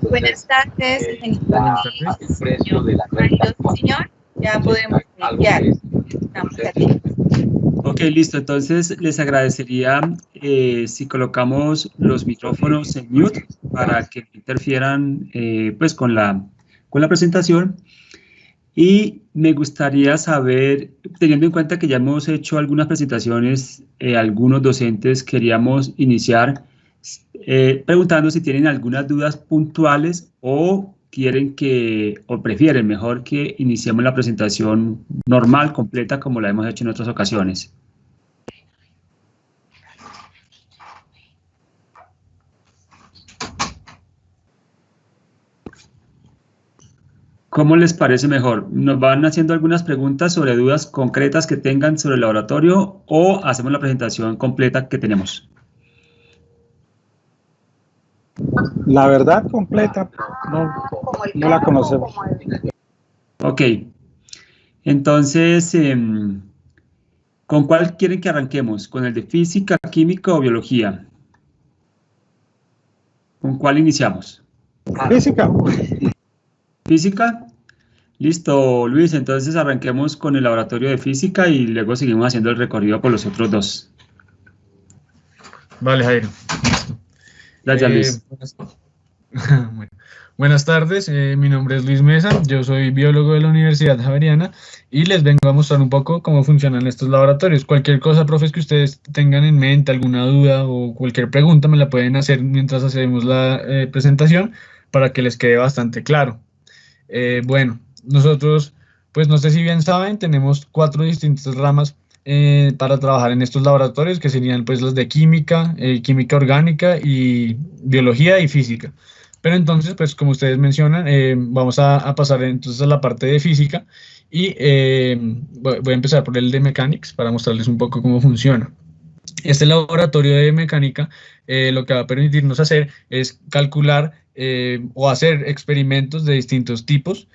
Buenas tardes, Buenas tardes. señor. Ya podemos iniciar. Estamos aquí. Ok, listo. Entonces, les agradecería si colocamos los micrófonos en mute para que no interfieran pues con la presentación. Y me gustaría saber, teniendo en cuenta que ya hemos hecho algunas presentaciones, algunos docentes queríamos iniciar preguntando si tienen algunas dudas puntuales o prefieren mejor que iniciemos la presentación normal, completa, como la hemos hecho en otras ocasiones. ¿Cómo les parece mejor? ¿Nos van haciendo algunas preguntas sobre dudas concretas que tengan sobre el laboratorio o hacemos la presentación completa que tenemos? La verdad completa no la conocemos. Ok. Entonces, ¿con cuál quieren que arranquemos? ¿Con el de física, química o biología? ¿Con cuál iniciamos? Física. ¿Física? Listo, Luis. Entonces arranquemos con el laboratorio de física y luego seguimos haciendo el recorrido por los otros dos. Vale, Jairo. Listo. Gracias, Luis. Bueno, buenas tardes, mi nombre es Luis Mesa, yo soy biólogo de la Universidad Javeriana y les vengo a mostrar un poco cómo funcionan estos laboratorios. Cualquier cosa, profes, que ustedes tengan en mente, alguna duda o cualquier pregunta, me la pueden hacer mientras hacemos la presentación para que les quede bastante claro. Bueno, nosotros, pues no sé si bien saben, tenemos 4 distintas ramas para trabajar en estos laboratorios, que serían pues los de química, química orgánica y biología y física. Pero entonces, pues como ustedes mencionan, vamos a pasar entonces a la parte de física y voy a empezar por el de mechanics para mostrarles un poco cómo funciona. Este laboratorio de mecánica lo que va a permitirnos hacer es calcular o hacer experimentos de distintos tipos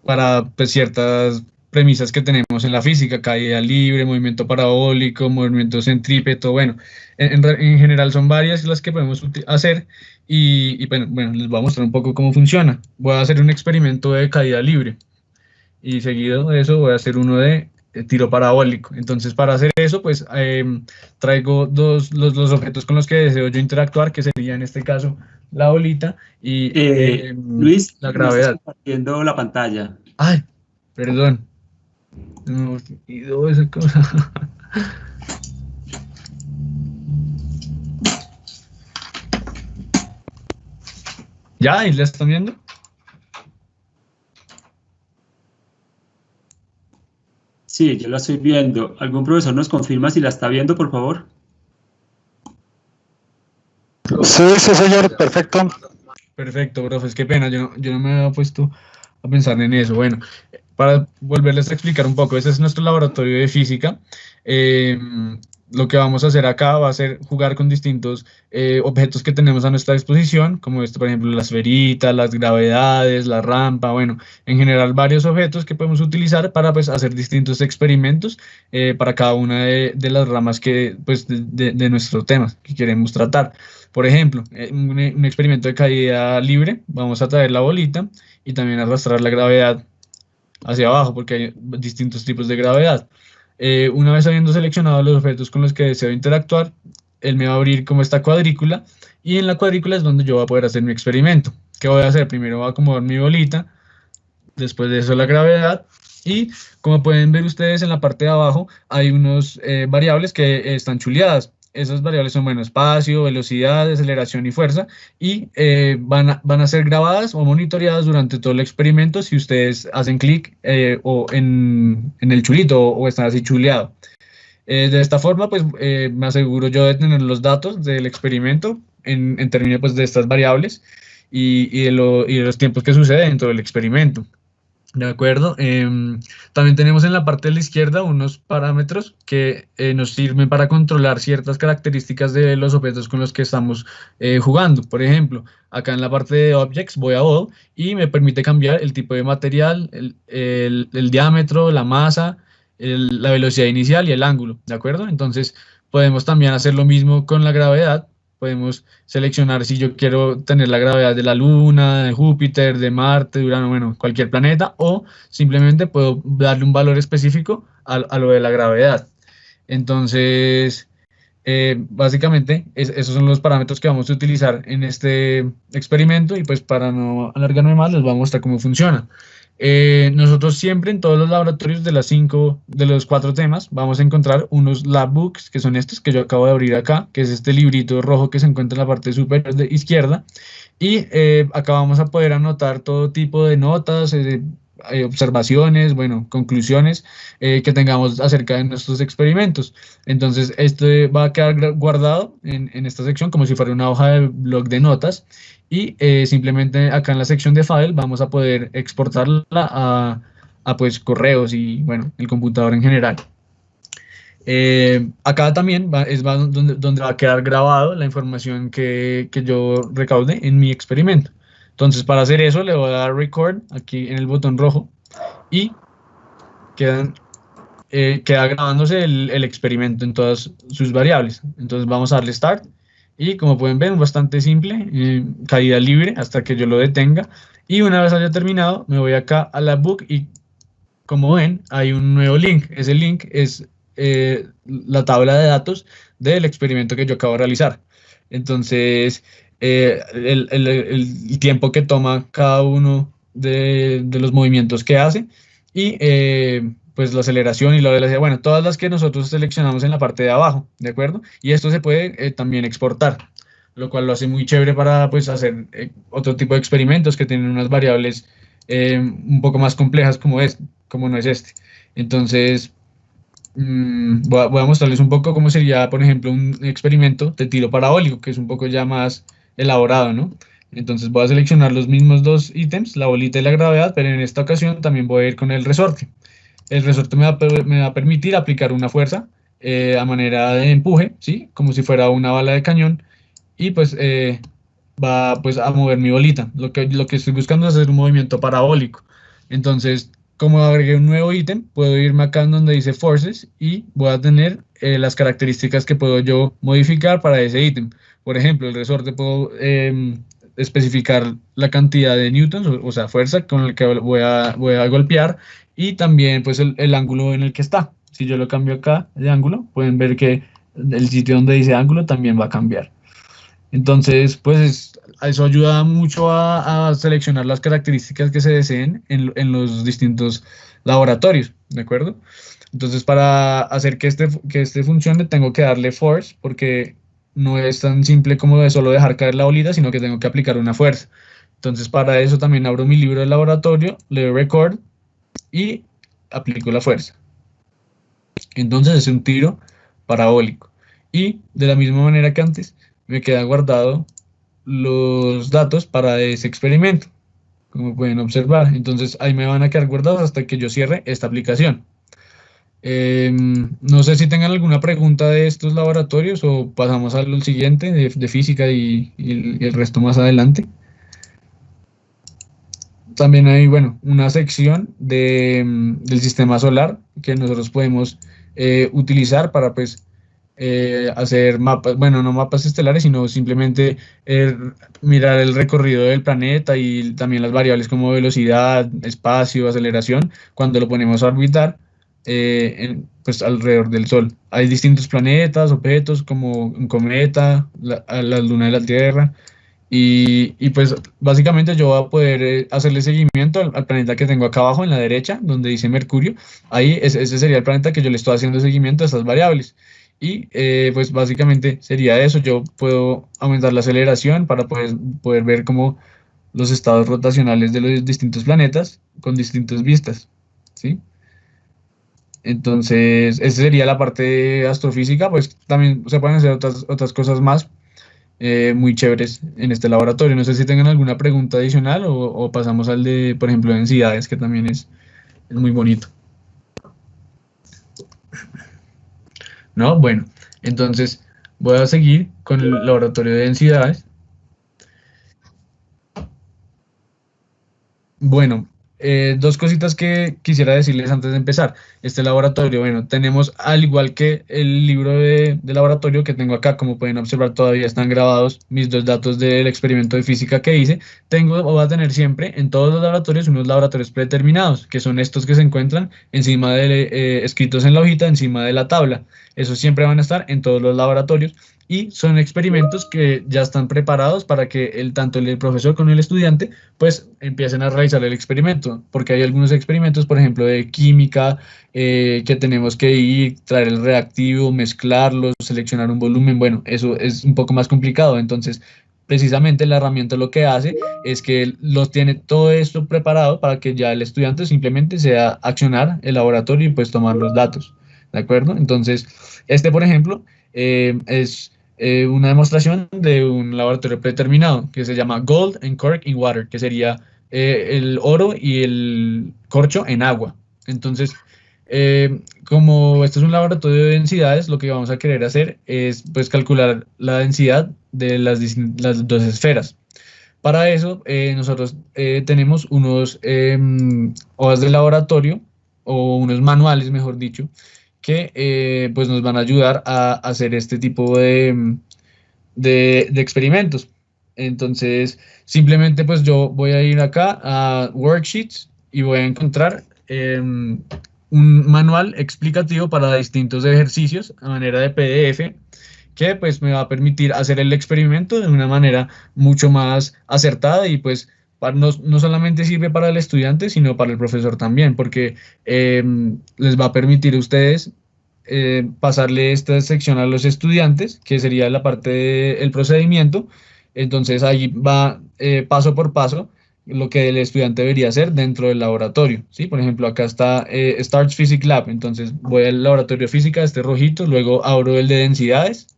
para pues, ciertas premisas que tenemos en la física: caída libre, movimiento parabólico, movimiento centrípeto. Bueno, en general son varias las que podemos hacer y bueno, les voy a mostrar un poco cómo funciona. Voy a hacer un experimento de caída libre y seguido de eso voy a hacer uno de tiro parabólico. Entonces, para hacer eso, pues traigo los objetos con los que deseo yo interactuar, que sería en este caso la bolita y Luis, la gravedad. estás compartiendo la pantalla. Ay, perdón. No, olvidó esa cosa. ¿Ya? ¿Y la están viendo? Sí, yo la estoy viendo. ¿Algún profesor nos confirma si la está viendo, por favor? Sí, señor, perfecto. Perfecto, profes, qué pena, yo no me había puesto a pensar en eso. Bueno, para volverles a explicar un poco, este es nuestro laboratorio de física. Lo que vamos a hacer acá va a ser jugar con distintos objetos que tenemos a nuestra disposición, como esto, por ejemplo, la esferita, las gravedades, la rampa, bueno, en general varios objetos que podemos utilizar para pues, hacer distintos experimentos para cada una de las ramas que, pues, de nuestro tema que queremos tratar. Por ejemplo, un experimento de caída libre, vamos a traer la bolita y también arrastrar la gravedad hacia abajo, porque hay distintos tipos de gravedad. Una vez habiendo seleccionado los objetos con los que deseo interactuar, él me va a abrir como esta cuadrícula, y en la cuadrícula es donde yo voy a poder hacer mi experimento. ¿Qué voy a hacer? Primero voy a acomodar mi bolita, después de eso la gravedad, y como pueden ver ustedes en la parte de abajo hay unos variables que están chuleadas. Esas variables son, bueno, espacio, velocidad, aceleración y fuerza, y van a ser grabadas o monitoreadas durante todo el experimento si ustedes hacen clic o en el chulito o están así chuleado. De esta forma, pues me aseguro yo de tener los datos del experimento en términos pues, de estas variables y de los tiempos que suceden dentro del experimento. De acuerdo. También tenemos en la parte de la izquierda unos parámetros que nos sirven para controlar ciertas características de los objetos con los que estamos jugando. Por ejemplo, acá en la parte de Objects voy a All y me permite cambiar el tipo de material, el diámetro, la masa, la velocidad inicial y el ángulo. ¿De acuerdo? Entonces podemos también hacer lo mismo con la gravedad. podemos seleccionar si yo quiero tener la gravedad de la Luna, de Júpiter, de Marte, de Urano, bueno, cualquier planeta, o simplemente puedo darle un valor específico a lo de la gravedad. Entonces, básicamente, esos son los parámetros que vamos a utilizar en este experimento y pues para no alargarme más, les voy a mostrar cómo funciona. Nosotros siempre en todos los laboratorios de los 4 temas vamos a encontrar unos lab books, que son estos que yo acabo de abrir acá, que es este librito rojo que se encuentra en la parte superior de izquierda, y acá vamos a poder anotar todo tipo de notas, observaciones, bueno, conclusiones que tengamos acerca de nuestros experimentos. Entonces, esto va a quedar guardado en esta sección como si fuera una hoja de blog de notas y simplemente acá en la sección de file vamos a poder exportarla pues correos y bueno, el computador en general. Acá también va donde va a quedar grabado la información que yo recaude en mi experimento. Entonces, para hacer eso, le voy a dar record aquí en el botón rojo y queda grabándose el experimento en todas sus variables. Entonces, vamos a darle start y como pueden ver, es bastante simple, caída libre hasta que yo lo detenga. Y una vez haya terminado, me voy acá a la book y como ven, hay un nuevo link. Ese link es la tabla de datos del experimento que yo acabo de realizar. Entonces, el tiempo que toma cada uno de los movimientos que hace y pues la aceleración y la velocidad, bueno, todas las que nosotros seleccionamos en la parte de abajo, ¿de acuerdo? Y esto se puede también exportar, lo cual lo hace muy chévere para pues hacer otro tipo de experimentos que tienen unas variables un poco más complejas como no es este. Entonces, voy a mostrarles un poco cómo sería, por ejemplo, un experimento de tiro parabólico, que es un poco ya más elaborado, ¿no? Entonces voy a seleccionar los mismos 2 ítems, la bolita y la gravedad, pero en esta ocasión también voy a ir con el resorte. El resorte me va a permitir aplicar una fuerza a manera de empuje, ¿sí? Como si fuera una bala de cañón, y pues va pues a mover mi bolita. Lo que estoy buscando es hacer un movimiento parabólico. Entonces, como agregué un nuevo ítem, puedo irme acá en donde dice Forces y voy a tener las características que puedo yo modificar para ese ítem. Por ejemplo, el resorte puedo especificar la cantidad de newtons, o sea, fuerza con el que voy a golpear y también pues el ángulo en el que está. Si yo lo cambio acá de ángulo, pueden ver que el sitio donde dice ángulo también va a cambiar. Entonces, pues eso ayuda mucho a seleccionar las características que se deseen en los distintos laboratorios, ¿de acuerdo? Entonces, para hacer que este funcione, tengo que darle force, porque no es tan simple como de solo dejar caer la bolita, sino que tengo que aplicar una fuerza. Entonces, para eso también abro mi libro de laboratorio, le doy record y aplico la fuerza. Entonces, es un tiro parabólico. Y de la misma manera que antes, me queda guardado los datos para ese experimento, como pueden observar. Entonces ahí me van a quedar guardados hasta que yo cierre esta aplicación. No sé si tengan alguna pregunta de estos laboratorios o pasamos al siguiente de física y el resto más adelante. También hay, bueno, una sección del sistema solar que nosotros podemos utilizar para pues hacer mapas, bueno, no mapas estelares, sino simplemente mirar el recorrido del planeta y también las variables como velocidad, espacio, aceleración, cuando lo ponemos a orbitar pues alrededor del Sol. Hay distintos planetas, objetos como un cometa, la luna de la Tierra. Y pues básicamente yo voy a poder hacerle seguimiento al planeta que tengo acá abajo en la derecha, donde dice Mercurio. Ahí ese sería el planeta que yo le estoy haciendo seguimiento a estas variables. Y pues básicamente sería eso. Yo puedo aumentar la aceleración para poder ver como los estados rotacionales de los distintos planetas con distintas vistas, ¿sí? Entonces, esa sería la parte astrofísica. Pues también se pueden hacer otras cosas más muy chéveres en este laboratorio. No sé si tengan alguna pregunta adicional o pasamos al de, por ejemplo, densidades, que también es muy bonito. ¿No? Bueno, entonces voy a seguir con el laboratorio de densidades. Bueno, Dos cositas que quisiera decirles antes de empezar. Este laboratorio, bueno, tenemos al igual que el libro de laboratorio que tengo acá, como pueden observar, todavía están grabados mis dos datos del experimento de física que hice. Tengo o voy a tener siempre en todos los laboratorios unos laboratorios predeterminados, que son estos que se encuentran encima de, escritos en la hojita, encima de la tabla. Esos siempre van a estar en todos los laboratorios. Y son experimentos que ya están preparados para que tanto el profesor como el estudiante pues empiecen a realizar el experimento, porque hay algunos experimentos, por ejemplo, de química, que tenemos que ir, traer el reactivo, mezclarlos, seleccionar un volumen. Bueno, eso es un poco más complicado. Entonces, precisamente la herramienta lo que hace es que los tiene todo esto preparado para que ya el estudiante simplemente sea accionar el laboratorio y pues tomar los datos, ¿de acuerdo? Entonces, por ejemplo, es una demostración de un laboratorio predeterminado que se llama Gold and Cork in Water, que sería el oro y el corcho en agua. Entonces, como este es un laboratorio de densidades, lo que vamos a querer hacer es pues calcular la densidad de las dos esferas. Para eso, nosotros tenemos unos hojas de laboratorio o unos manuales, mejor dicho, que pues nos van a ayudar a hacer este tipo de experimentos. Entonces, simplemente pues yo voy a ir acá a Worksheets y voy a encontrar un manual explicativo para distintos ejercicios a manera de PDF que pues me va a permitir hacer el experimento de una manera mucho más acertada y pues no solamente sirve para el estudiante, sino para el profesor también, porque les va a permitir a ustedes pasarle esta sección a los estudiantes, que sería la parte del procedimiento. Entonces ahí va paso por paso lo que el estudiante debería hacer dentro del laboratorio, ¿sí? Por ejemplo, acá está Start Physics Lab, entonces voy al laboratorio de física, este rojito, luego abro el de densidades,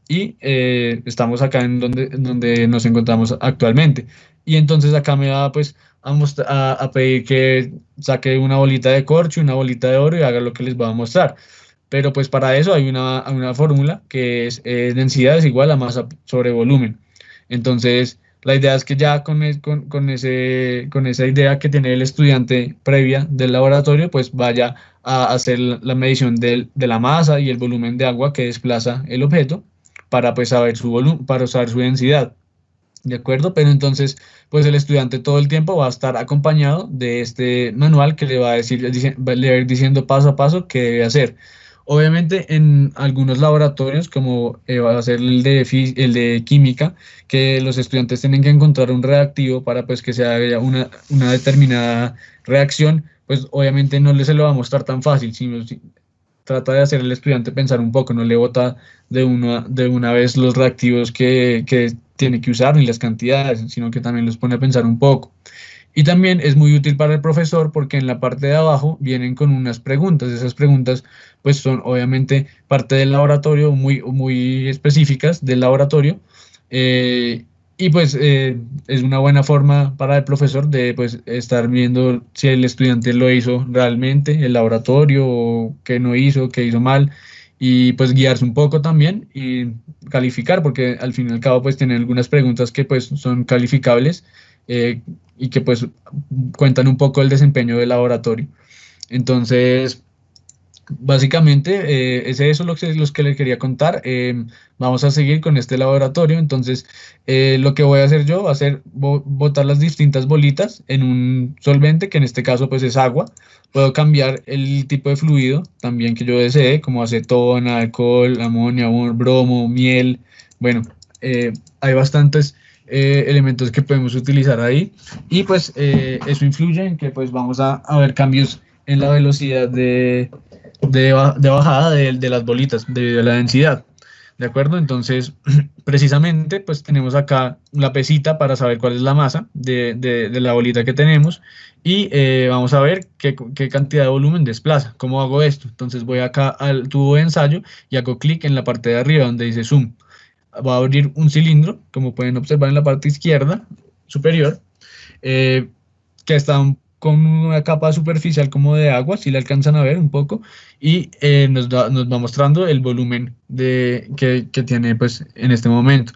y estamos acá en donde nos encontramos actualmente. Y entonces acá me va pues a pedir que saque una bolita de corcho, una bolita de oro y haga lo que les voy a mostrar. Pero pues para eso hay una fórmula que es densidad es igual a masa sobre volumen. Entonces la idea es que ya con esa idea que tiene el estudiante previa del laboratorio, pues vaya a hacer la medición de la masa y el volumen de agua que desplaza el objeto, para pues saber su volumen, para saber su densidad, ¿de acuerdo? Pero entonces, pues el estudiante todo el tiempo va a estar acompañado de este manual que le va a ir diciendo paso a paso qué debe hacer. Obviamente en algunos laboratorios, como va a ser el de química, que los estudiantes tienen que encontrar un reactivo para pues que se haga una determinada reacción, pues obviamente no se lo va a mostrar tan fácil, sino trata de hacer al estudiante pensar un poco, no le bota de una vez los reactivos que tiene que usar ni las cantidades, sino que también los pone a pensar un poco. Y también es muy útil para el profesor porque en la parte de abajo vienen con unas preguntas. Esas preguntas pues son obviamente parte del laboratorio, muy específicas del laboratorio. Y pues es una buena forma para el profesor de pues estar viendo si el estudiante lo hizo realmente, el laboratorio, o qué no hizo, qué hizo mal, y pues guiarse un poco también y calificar, porque al fin y al cabo pues tienen algunas preguntas que pues son calificables, y que pues cuentan un poco el desempeño del laboratorio. Entonces, básicamente es eso los que les quería contar. Vamos a seguir con este laboratorio. Entonces, lo que voy a hacer yo va a ser botar las distintas bolitas en un solvente, que en este caso pues es agua. Puedo cambiar el tipo de fluido también que yo desee, como acetona, alcohol, amonio, bromo, miel. Bueno, hay bastantes elementos que podemos utilizar ahí, y pues eso influye en que pues vamos a ver cambios en la velocidad de bajada de las bolitas debido a la densidad, ¿de acuerdo? Entonces, precisamente pues tenemos acá la pesita para saber cuál es la masa de la bolita que tenemos, y vamos a ver qué cantidad de volumen desplaza. ¿Cómo hago esto? Entonces voy acá al tubo de ensayo y hago clic en la parte de arriba donde dice zoom. Va a abrir un cilindro, como pueden observar en la parte izquierda superior, que está con una capa superficial como de agua, si le alcanzan a ver un poco, y nos va mostrando el volumen que tiene pues en este momento.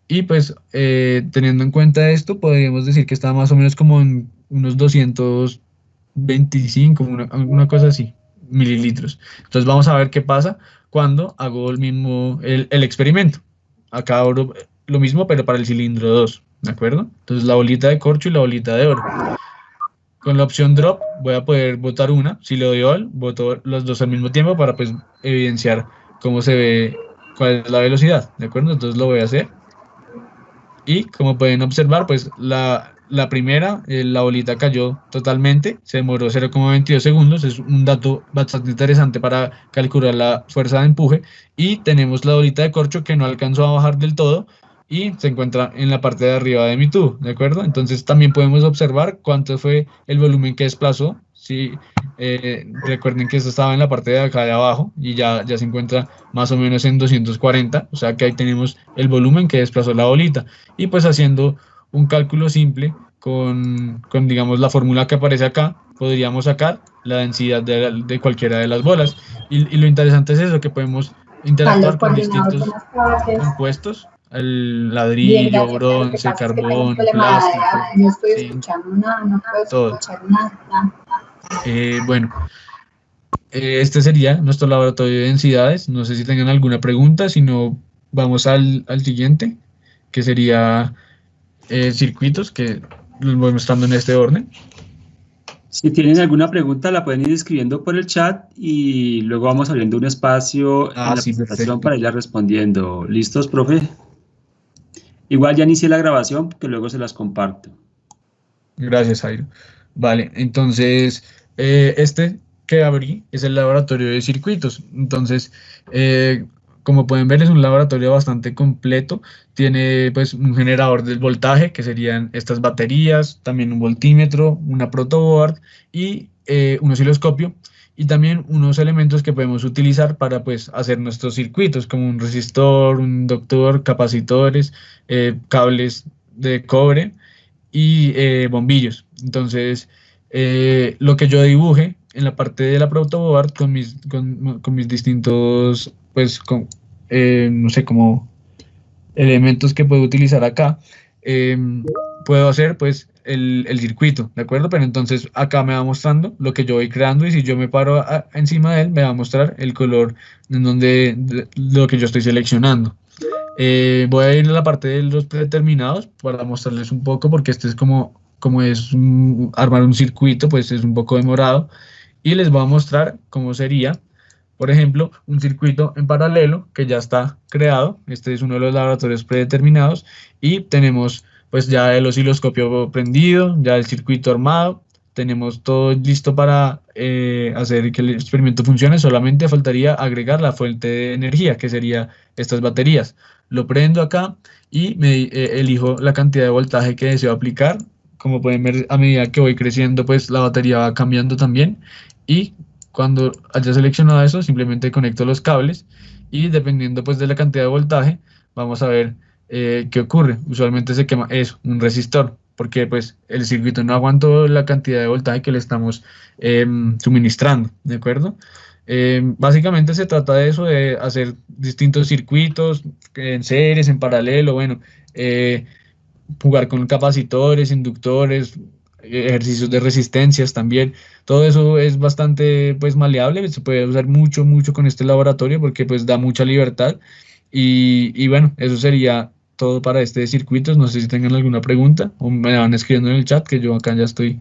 Y pues teniendo en cuenta esto, podríamos decir que está más o menos como en unos 225, una cosa así, mililitros. Entonces vamos a ver qué pasa cuando hago el experimento. Acá abro lo mismo, pero para el cilindro 2, ¿de acuerdo? Entonces la bolita de corcho y la bolita de oro. Con la opción drop voy a poder botar una. Si le doy all, boto los dos al mismo tiempo para pues evidenciar cómo se ve, cuál es la velocidad, ¿de acuerdo? Entonces lo voy a hacer. Y como pueden observar, pues la primera, la bolita cayó totalmente, se demoró 0,22 segundos, es un dato bastante interesante para calcular la fuerza de empuje. Y tenemos la bolita de corcho que no alcanzó a bajar del todo y se encuentra en la parte de arriba de mi tubo, ¿de acuerdo? Entonces también podemos observar cuánto fue el volumen que desplazó. Si recuerden que esto estaba en la parte de acá de abajo y ya se encuentra más o menos en 240, o sea que ahí tenemos el volumen que desplazó la bolita. Y pues haciendo un cálculo simple con digamos, la fórmula que aparece acá, podríamos sacar la densidad de cualquiera de las bolas. Y lo interesante es eso, que podemos interactuar con distintos compuestos, el ladrillo, bronce, carbón, plástico, zinc, todo. Bueno, este sería nuestro laboratorio de densidades. No sé si tengan alguna pregunta, si no, vamos al siguiente, que sería circuitos, que los voy mostrando en este orden. Si tienen alguna pregunta, la pueden ir escribiendo por el chat y luego vamos abriendo un espacio en la presentación perfecto, para irla respondiendo. ¿Listos, profe? Igual ya inicié la grabación, porque luego se las comparto. Gracias, Jairo. Vale, entonces, este que abrí es el laboratorio de circuitos. Entonces, como pueden ver, es un laboratorio bastante completo. Tiene pues un generador del voltaje, que serían estas baterías, también un voltímetro, una protoboard y un osciloscopio. Y también unos elementos que podemos utilizar para pues hacer nuestros circuitos, como un resistor, un inductor, capacitores, cables de cobre y bombillos. Entonces, lo que yo dibuje en la parte de la protoboard con mis distintos, pues, no sé, como elementos que puedo utilizar acá, puedo hacer, pues, el circuito, ¿de acuerdo? Pero entonces acá me va mostrando lo que yo voy creando y si yo me paro encima de él, me va a mostrar el color en donde lo que yo estoy seleccionando. Voy a ir a la parte de los predeterminados para mostrarles un poco, porque este es como es armar un circuito, pues es un poco demorado. Y les voy a mostrar cómo sería, por ejemplo, un circuito en paralelo que ya está creado. Este es uno de los laboratorios predeterminados y tenemos pues ya el osciloscopio prendido, ya el circuito armado. Tenemos todo listo para hacer que el experimento funcione. Solamente faltaría agregar la fuente de energía, que sería estas baterías. Lo prendo acá y elijo la cantidad de voltaje que deseo aplicar. Como pueden ver, a medida que voy creciendo, pues la batería va cambiando también. Y cuando haya seleccionado eso, simplemente conecto los cables y dependiendo pues de la cantidad de voltaje, vamos a ver qué ocurre. Usualmente se quema un resistor, porque pues el circuito no aguantó la cantidad de voltaje que le estamos suministrando, ¿de acuerdo? Básicamente se trata de eso, de hacer distintos circuitos en series, en paralelo, bueno, jugar con capacitores, inductores, ejercicios de resistencias también. Todo eso es bastante pues maleable, se puede usar mucho con este laboratorio porque pues da mucha libertad y bueno, eso sería todo para este circuito. No sé si tengan alguna pregunta o me van escribiendo en el chat, que yo acá ya estoy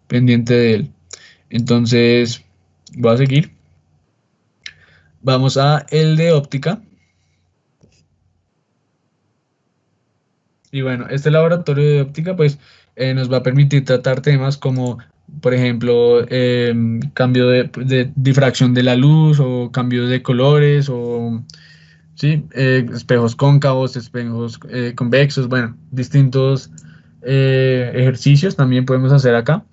pendiente de él. Entonces voy a seguir. Vamos a el de óptica. Y bueno, este laboratorio de óptica pues nos va a permitir tratar temas como, por ejemplo, cambio de difracción de la luz o cambio de colores o ¿sí? Espejos cóncavos, espejos convexos, bueno, distintos ejercicios también podemos hacer acá.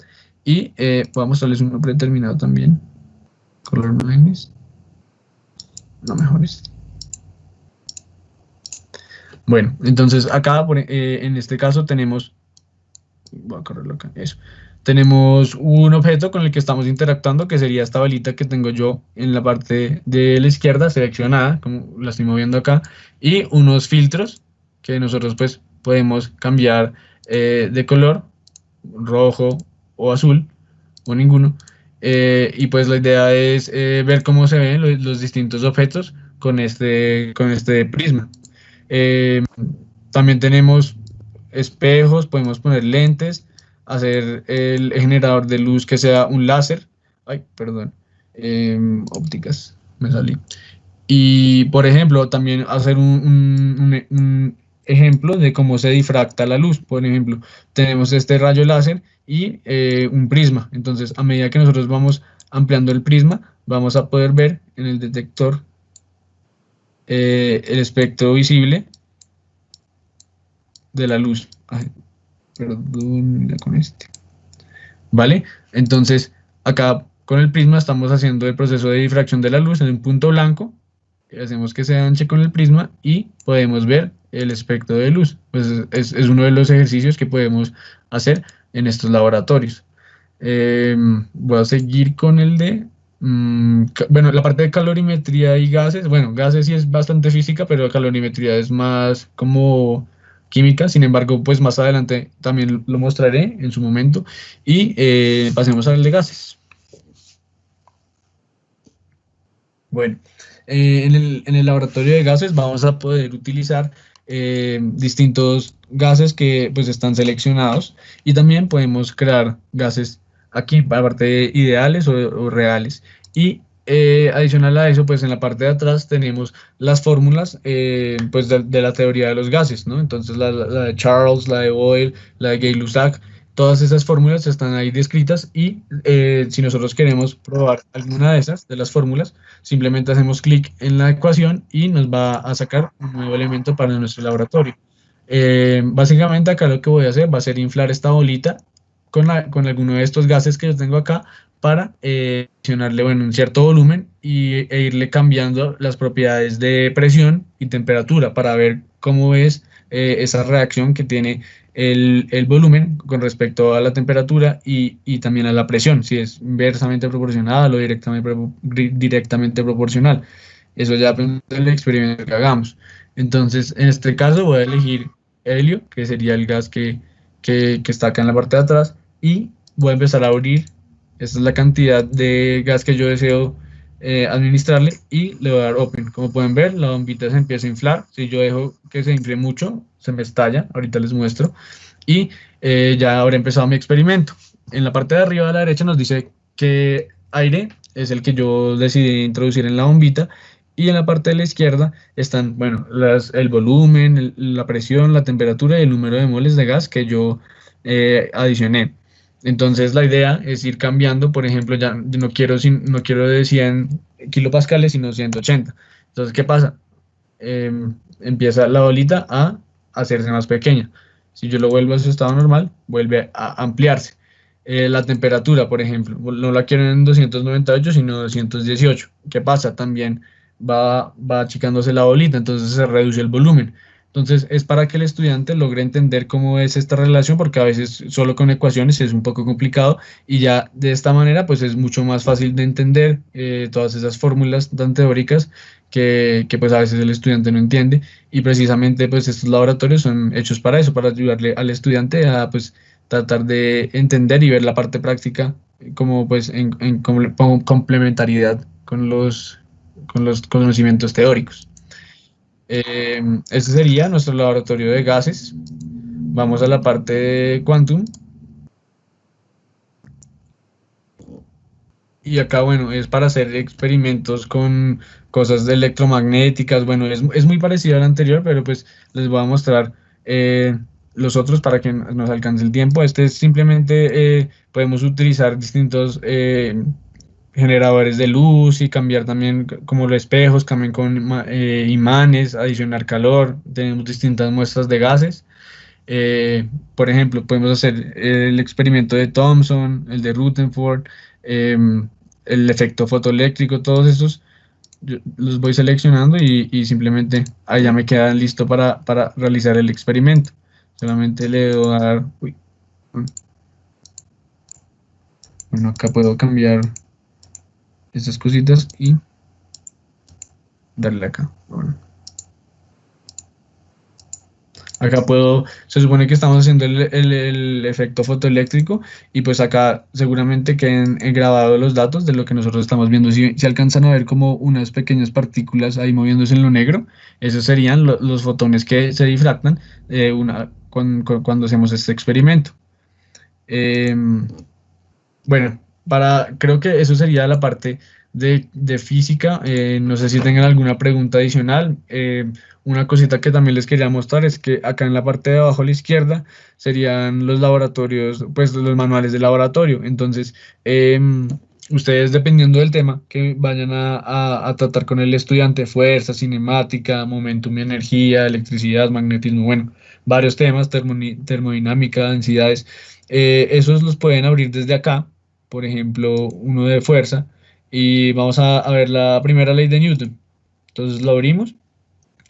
Y voy a mostrarles uno predeterminado también. Color blindness. No, mejor este. Bueno, entonces acá en este caso tenemos, voy a correrlo acá, eso. Tenemos un objeto con el que estamos interactuando, que sería esta balita que tengo yo en la parte de la izquierda seleccionada, como la estoy moviendo acá, y unos filtros que nosotros pues podemos cambiar de color, rojo, o azul, o ninguno. Y pues la idea es ver cómo se ven los distintos objetos con este prisma. También tenemos espejos, podemos poner lentes, hacer el generador de luz que sea un láser. Ay, perdón. Ópticas, me salí. Y, por ejemplo, también hacer un ejemplo de cómo se difracta la luz. Por ejemplo, tenemos este rayo láser y un prisma. Entonces, a medida que nosotros vamos ampliando el prisma, vamos a poder ver en el detector el espectro visible de la luz. Ay, perdón, mira con este. ¿Vale? Entonces, acá con el prisma estamos haciendo el proceso de difracción de la luz en un punto blanco. Hacemos que se anche con el prisma y podemos ver el espectro de luz. Pues es uno de los ejercicios que podemos hacer en estos laboratorios. Voy a seguir con el de... bueno, la parte de calorimetría y gases. Bueno, gases sí es bastante física, pero calorimetría es más como química. Sin embargo, pues más adelante también lo mostraré en su momento. Y pasemos al de gases. Bueno, en el laboratorio de gases vamos a poder utilizar distintos gases que pues están seleccionados y también podemos crear gases aquí, aparte de ideales o reales. Y adicional a eso, pues en la parte de atrás tenemos las fórmulas pues de la teoría de los gases, ¿no? Entonces la de Charles, la de Boyle, la de Gay-Lussac, todas esas fórmulas están ahí descritas y si nosotros queremos probar alguna de esas, de las fórmulas, simplemente hacemos clic en la ecuación y nos va a sacar un nuevo elemento para nuestro laboratorio. Básicamente acá lo que voy a hacer va a ser inflar esta bolita con alguno de estos gases que yo tengo acá para adicionarle, bueno, un cierto volumen e irle cambiando las propiedades de presión y temperatura para ver cómo es esa reacción que tiene el volumen con respecto a la temperatura y también a la presión, si es inversamente proporcional o directamente proporcional. Eso ya depende del experimento que hagamos. Entonces, en este caso voy a elegir helio, que sería el gas que está acá en la parte de atrás, y voy a empezar a abrir. Esta es la cantidad de gas que yo deseo administrarle y le voy a dar open. Como pueden ver, la bombita se empieza a inflar. Si yo dejo que se infle mucho, se me estalla. Ahorita les muestro. Y ya habré empezado mi experimento. En la parte de arriba a la derecha nos dice que aire es el que yo decidí introducir en la bombita. Y en la parte de la izquierda están, bueno, el volumen, la presión, la temperatura y el número de moles de gas que yo adicioné. Entonces la idea es ir cambiando, por ejemplo, ya no quiero de 100 kilopascales, sino 180. Entonces, ¿qué pasa? Empieza la bolita a hacerse más pequeña. Si yo lo vuelvo a su estado normal, vuelve a ampliarse. La temperatura, por ejemplo, no la quiero en 298, sino 218. ¿Qué pasa? También va achicándose la bolita, entonces se reduce el volumen. Entonces es para que el estudiante logre entender cómo es esta relación, porque a veces solo con ecuaciones es un poco complicado y ya de esta manera pues es mucho más fácil de entender todas esas fórmulas tan teóricas que pues a veces el estudiante no entiende, y precisamente pues estos laboratorios son hechos para eso, para ayudarle al estudiante a pues tratar de entender y ver la parte práctica como pues en complementariedad con los conocimientos teóricos. Este sería nuestro laboratorio de gases. Vamos a la parte de Quantum. Y acá, bueno, es para hacer experimentos con cosas electromagnéticas. Bueno, es muy parecido al anterior, pero pues les voy a mostrar los otros para que nos alcance el tiempo. Este es simplemente, podemos utilizar distintos generadores de luz y cambiar también como los espejos, también con imanes, adicionar calor. Tenemos distintas muestras de gases. Por ejemplo, podemos hacer el experimento de Thomson, el de Rutherford, el efecto fotoeléctrico, todos esos yo los voy seleccionando y simplemente ahí ya me quedan listo para realizar el experimento. Solamente le doy a dar, bueno, acá puedo cambiar estas cositas y darle acá. Bueno. Acá se supone que estamos haciendo el efecto fotoeléctrico y pues acá seguramente queden grabados los datos de lo que nosotros estamos viendo. Si alcanzan a ver como unas pequeñas partículas ahí moviéndose en lo negro, esos serían los fotones que se difractan cuando hacemos este experimento. Bueno, creo que eso sería la parte de física. No sé si tengan alguna pregunta adicional. Una cosita que también les quería mostrar es que acá en la parte de abajo a la izquierda serían los laboratorios, pues los manuales de laboratorio. Entonces, ustedes dependiendo del tema que vayan a tratar con el estudiante, fuerza, cinemática, momentum y energía, electricidad, magnetismo, bueno, varios temas, termodinámica, densidades, esos los pueden abrir desde acá, por ejemplo, uno de fuerza, y vamos a ver la primera ley de Newton. Entonces lo abrimos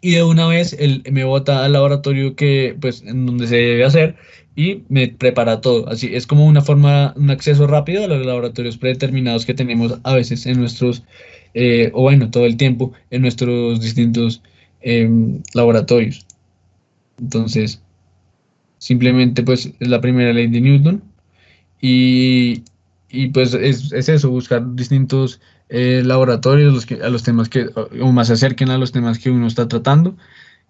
y de una vez él me bota al laboratorio pues, en donde se debe hacer y me prepara todo. Así es como un acceso rápido a los laboratorios predeterminados que tenemos a veces en nuestros, o bueno, todo el tiempo en nuestros distintos laboratorios. Entonces, simplemente pues es la primera ley de Newton y pues es eso, buscar distintos laboratorios a los temas o más se acerquen a los temas que uno está tratando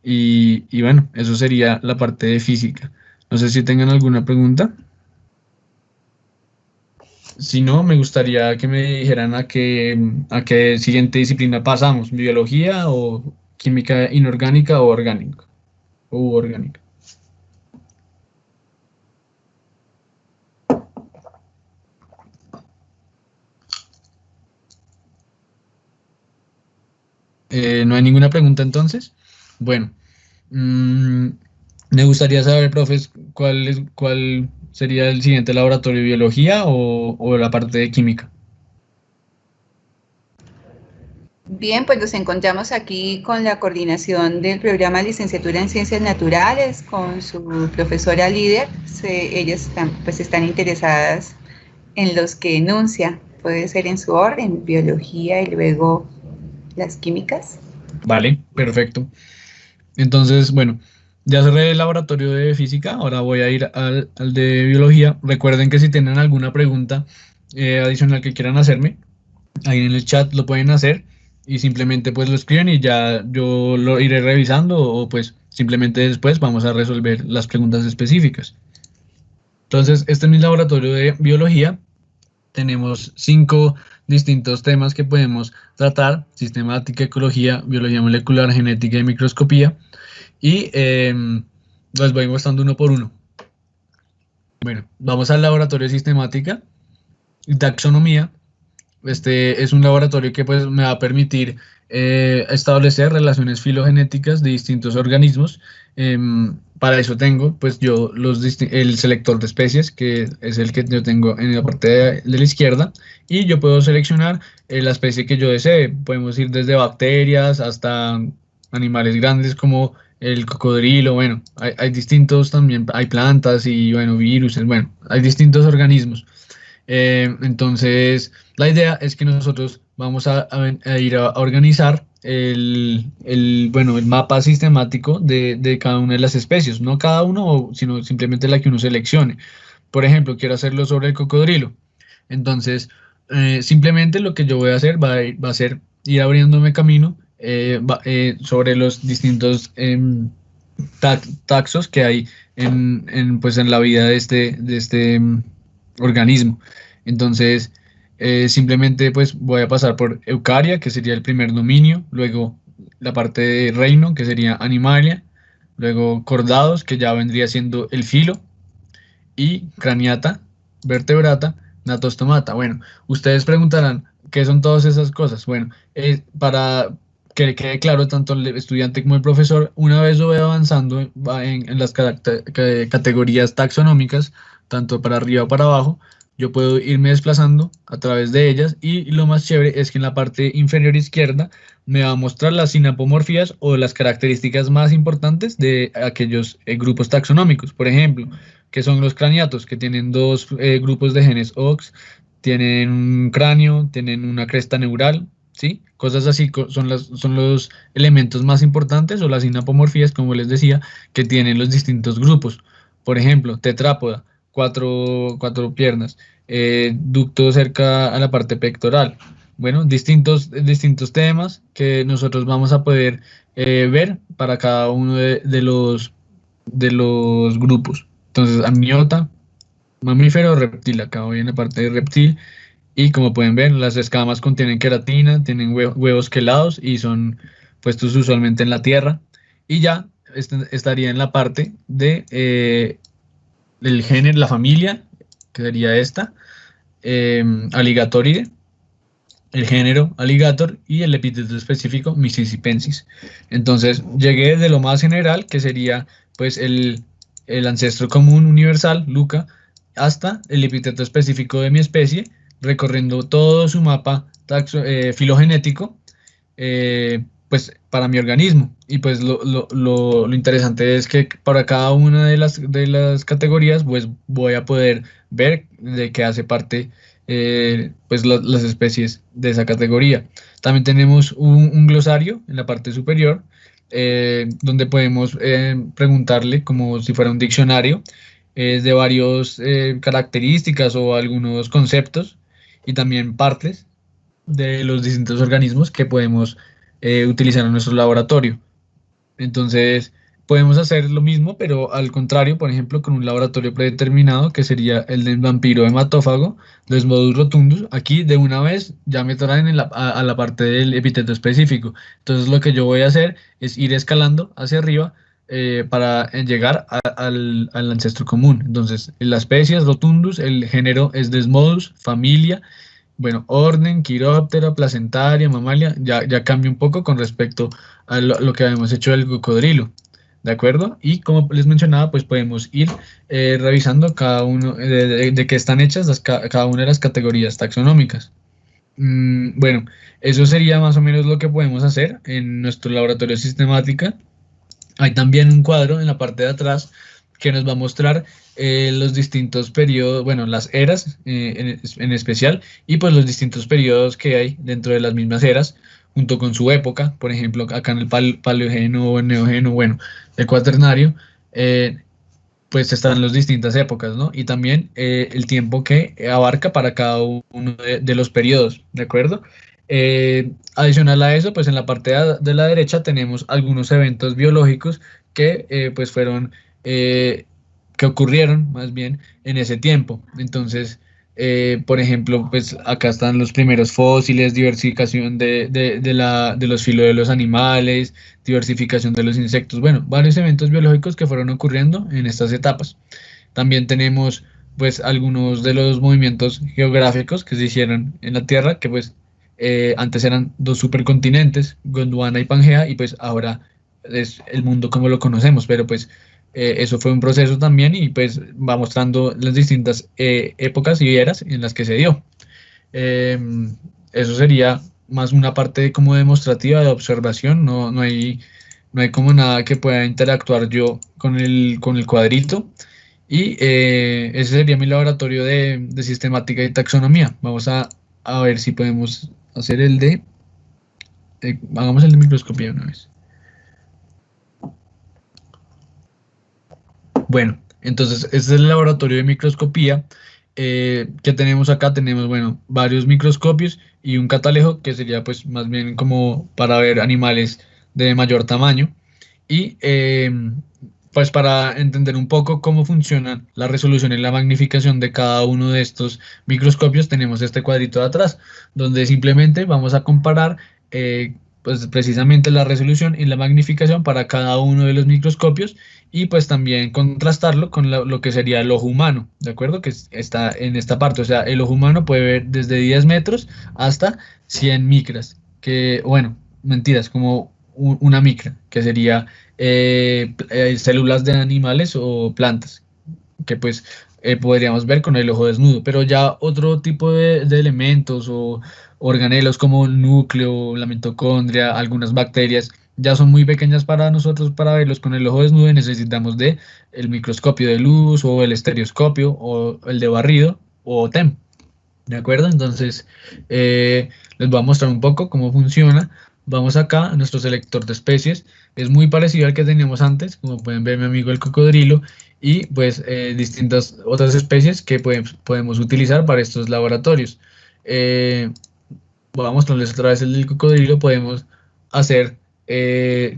y bueno, eso sería la parte de física. No sé si tengan alguna pregunta. Si no, me gustaría que me dijeran a qué siguiente disciplina pasamos, biología o química inorgánica o orgánica. O orgánica. ¿No hay ninguna pregunta entonces? Bueno, me gustaría saber, profes, cuál sería el siguiente laboratorio de biología o la parte de química. Bien, pues nos encontramos aquí con la coordinación del programa de licenciatura en Ciencias Naturales, con su profesora líder. Ellas están interesadas en los que enuncia, puede ser en su orden, biología y luego las químicas. Vale, perfecto. Entonces, bueno, ya cerré el laboratorio de física, ahora voy a ir al de biología. Recuerden que si tienen alguna pregunta adicional que quieran hacerme, ahí en el chat lo pueden hacer y simplemente pues lo escriben y ya yo lo iré revisando o pues simplemente después vamos a resolver las preguntas específicas. Entonces, este es mi laboratorio de biología. Tenemos 5 distintos temas que podemos tratar: sistemática, ecología, biología molecular, genética y microscopía. Y los voy mostrando uno por uno. Bueno, vamos al laboratorio de sistemática y taxonomía. Este es un laboratorio que pues me va a permitir establecer relaciones filogenéticas de distintos organismos. Para eso tengo pues yo el selector de especies, que es el que yo tengo en la parte de la izquierda, y yo puedo seleccionar la especie que yo desee. Podemos ir desde bacterias hasta animales grandes como el cocodrilo. Bueno, hay distintos también, hay plantas y bueno, virus, bueno, hay distintos organismos. Entonces, la idea es que nosotros vamos a ir a organizar el mapa sistemático de cada una de las especies, no cada uno, sino simplemente la que uno seleccione. Por ejemplo, quiero hacerlo sobre el cocodrilo. Entonces, simplemente lo que yo voy a hacer va a ser ir abriéndome camino sobre los distintos taxos que hay en la vida de este organismo. Entonces, simplemente pues voy a pasar por Eucaria, que sería el primer dominio, luego la parte de reino, que sería Animalia, luego Cordados, que ya vendría siendo el filo, y Craniata, Vertebrata, Natostomata. Bueno, ustedes preguntarán, ¿qué son todas esas cosas? Bueno, para que quede claro tanto el estudiante como el profesor, una vez yo voy avanzando en las categorías taxonómicas, tanto para arriba o para abajo, yo puedo irme desplazando a través de ellas, y lo más chévere es que en la parte inferior izquierda me va a mostrar las sinapomorfías o las características más importantes de aquellos grupos taxonómicos. Por ejemplo, que son los craniatos, que tienen 2 grupos de genes OX, tienen un cráneo, tienen una cresta neural, ¿sí? Cosas así son los elementos más importantes o las sinapomorfías, como les decía, que tienen los distintos grupos. Por ejemplo, tetrápoda, cuatro piernas, ducto cerca a la parte pectoral. Bueno, distintos temas que nosotros vamos a poder ver para cada uno de los grupos. Entonces, amniota, mamífero, reptil, acá voy en la parte de reptil. Y como pueden ver, las escamas contienen queratina, tienen huevos quelados y son puestos usualmente en la tierra. Y ya estaría en la parte de el género, la familia, que sería esta, Alligatoridae, el género Alligator y el epíteto específico Mississippensis. Entonces llegué de lo más general, que sería pues el ancestro común universal, Luca, hasta el epíteto específico de mi especie, recorriendo todo su mapa filogenético, pues para mi organismo. Y pues lo interesante es que para cada una de las categorías, pues voy a poder ver de qué hace parte pues las especies de esa categoría. También tenemos un glosario en la parte superior, donde podemos preguntarle como si fuera un diccionario de varias características o algunos conceptos y también partes de los distintos organismos que podemos utilizar en nuestro laboratorio. Entonces, podemos hacer lo mismo, pero al contrario, por ejemplo, con un laboratorio predeterminado, que sería el del vampiro hematófago, Desmodus rotundus. Aquí de una vez ya me traen a la parte del epíteto específico. Entonces, lo que yo voy a hacer es ir escalando hacia arriba para llegar al ancestro común. Entonces, la especie es rotundus, el género es Desmodus, familia. Bueno, orden, quiróptera, placentaria, mamalia, ya cambia un poco con respecto a lo que habíamos hecho del cocodrilo, ¿de acuerdo? Y como les mencionaba, pues podemos ir revisando cada uno de qué están hechas cada una de las categorías taxonómicas. Bueno, eso sería más o menos lo que podemos hacer en nuestro laboratorio de sistemática. Hay también un cuadro en la parte de atrás que nos va a mostrar los distintos periodos, bueno, las eras en especial, y pues los distintos periodos que hay dentro de las mismas eras, junto con su época. Por ejemplo, acá en el paleogeno o el neogeno, bueno, el cuaternario, pues están las distintas épocas, ¿no? Y también el tiempo que abarca para cada uno de los periodos, ¿de acuerdo? Adicional a eso, pues en la parte de la derecha tenemos algunos eventos biológicos que pues fueron, que ocurrieron más bien en ese tiempo. Entonces, por ejemplo, pues acá están los primeros fósiles, diversificación de los filos de los animales, diversificación de los insectos, bueno, varios eventos biológicos que fueron ocurriendo en estas etapas. También tenemos pues algunos de los movimientos geográficos que se hicieron en la Tierra, que pues antes eran dos supercontinentes, Gondwana y Pangea, y pues ahora es el mundo como lo conocemos, pero pues eso fue un proceso también y pues va mostrando las distintas épocas y eras en las que se dio. Eso sería más una parte como demostrativa de observación, no hay como nada que pueda interactuar yo con el cuadrito. Y ese sería mi laboratorio de sistemática y taxonomía. Vamos a ver si podemos hacer hagamos el de microscopía una vez. Bueno, entonces este es el laboratorio de microscopía que tenemos acá. Tenemos, bueno, varios microscopios y un catalejo que sería pues más bien como para ver animales de mayor tamaño. Y pues para entender un poco cómo funciona la resolución y la magnificación de cada uno de estos microscopios, tenemos este cuadrito de atrás, donde simplemente vamos a comparar pues precisamente la resolución y la magnificación para cada uno de los microscopios y pues también contrastarlo con lo que sería el ojo humano, ¿de acuerdo? Que está en esta parte, o sea, el ojo humano puede ver desde 10 metros hasta 100 micras, que bueno, mentiras, como una micra, que sería células de animales o plantas, que pues podríamos ver con el ojo desnudo, pero ya otro tipo de elementos o organelos como el núcleo, la mitocondria, algunas bacterias, ya son muy pequeñas para nosotros para verlos con el ojo desnudo y necesitamos de el microscopio de luz o el estereoscopio o el de barrido o TEM. ¿De acuerdo? Entonces, les voy a mostrar un poco cómo funciona. Vamos acá a nuestro selector de especies. Es muy parecido al que teníamos antes, como pueden ver mi amigo el cocodrilo, y pues distintas otras especies que podemos utilizar para estos laboratorios. Voy a mostrarles otra vez el del cocodrilo. Podemos hacer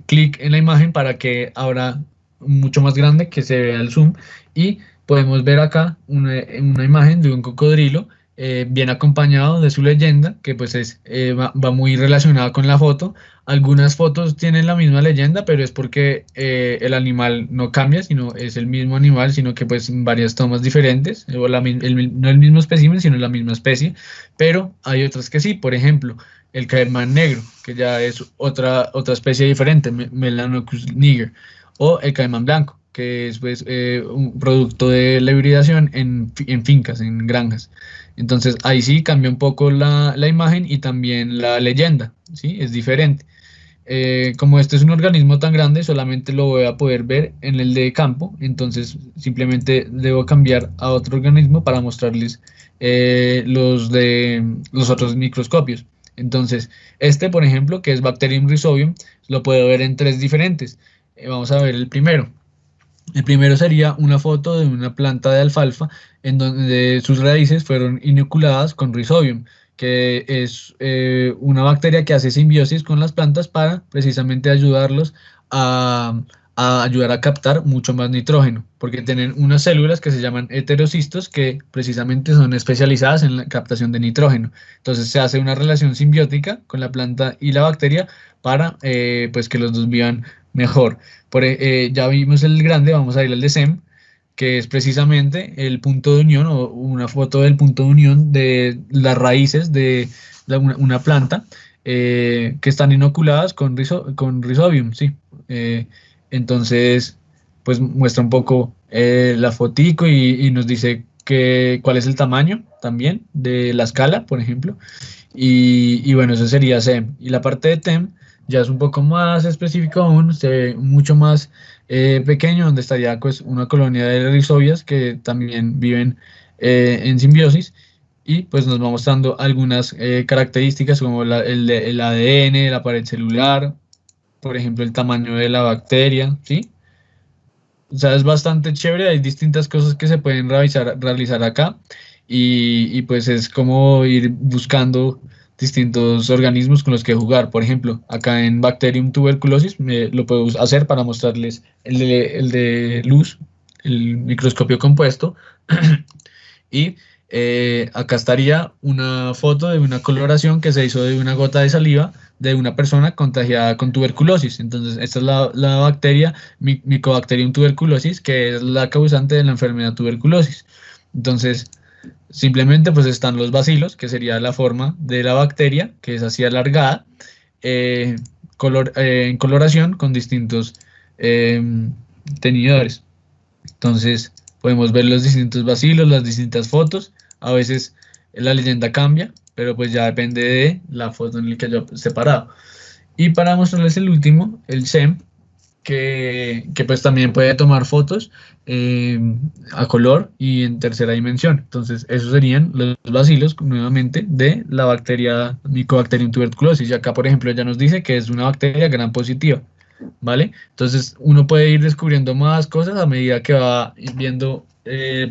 clic en la imagen para que abra mucho más grande, que se vea el zoom, y podemos ver acá una imagen de un cocodrilo bien acompañado de su leyenda, que pues va muy relacionada con la foto. Algunas fotos tienen la misma leyenda, pero es porque el animal no cambia, sino es el mismo animal, sino que pues en varias tomas diferentes, o no el mismo espécimen, sino la misma especie, pero hay otras que sí. Por ejemplo, el caimán negro, que ya es otra especie diferente, Melanocus niger, o el caimán blanco, que es pues, un producto de la hibridación en fincas, en granjas. Entonces ahí sí cambia un poco la imagen y también la leyenda, ¿sí? Es diferente. Como este es un organismo tan grande, solamente lo voy a poder ver en el de campo, entonces simplemente debo cambiar a otro organismo para mostrarles los otros microscopios. Entonces, este, por ejemplo, que es Bacterium rhizobium, lo puedo ver en tres diferentes. Vamos a ver el primero. El primero sería una foto de una planta de alfalfa en donde sus raíces fueron inoculadas con Rhizobium, que es una bacteria que hace simbiosis con las plantas para precisamente ayudarlos a ayudar a captar mucho más nitrógeno, porque tienen unas células que se llaman heterocistos que precisamente son especializadas en la captación de nitrógeno. Entonces se hace una relación simbiótica con la planta y la bacteria para pues que los dos vivan mejor. Ya vimos el grande, vamos a ir al de SEM, que es precisamente el punto de unión o una foto del punto de unión de las raíces de una planta que están inoculadas con Rhizobium, ¿sí? Entonces, pues muestra un poco la fotico y nos dice cuál es el tamaño también de la escala, por ejemplo. Y bueno, eso sería SEM. Y la parte de TEM ya es un poco más específico aún, se ve mucho más pequeño, donde estaría pues una colonia de rizobias que también viven en simbiosis, y pues nos va mostrando algunas características como el ADN, la pared celular, por ejemplo el tamaño de la bacteria, ¿sí? O sea, es bastante chévere, hay distintas cosas que se pueden realizar acá, y pues es como ir buscando distintos organismos con los que jugar. Por ejemplo, acá en Bacterium tuberculosis lo puedo hacer para mostrarles el de luz, el microscopio compuesto, y acá estaría una foto de una coloración que se hizo de una gota de saliva de una persona contagiada con tuberculosis. Entonces, esta es la bacteria Mycobacterium tuberculosis, que es la causante de la enfermedad tuberculosis. Entonces, simplemente pues están los bacilos, que sería la forma de la bacteria, que es así alargada, en coloración con distintos tenidores. Entonces podemos ver los distintos bacilos, las distintas fotos. A veces la leyenda cambia, pero pues ya depende de la foto en la que yo esté parado. Y para mostrarles el último, el SEM, que pues también puede tomar fotos a color y en tercera dimensión. Entonces esos serían los bacilos nuevamente de la bacteria Mycobacterium tuberculosis. Y acá, por ejemplo, ya nos dice que es una bacteria gram positiva, ¿vale? Entonces uno puede ir descubriendo más cosas a medida que va viendo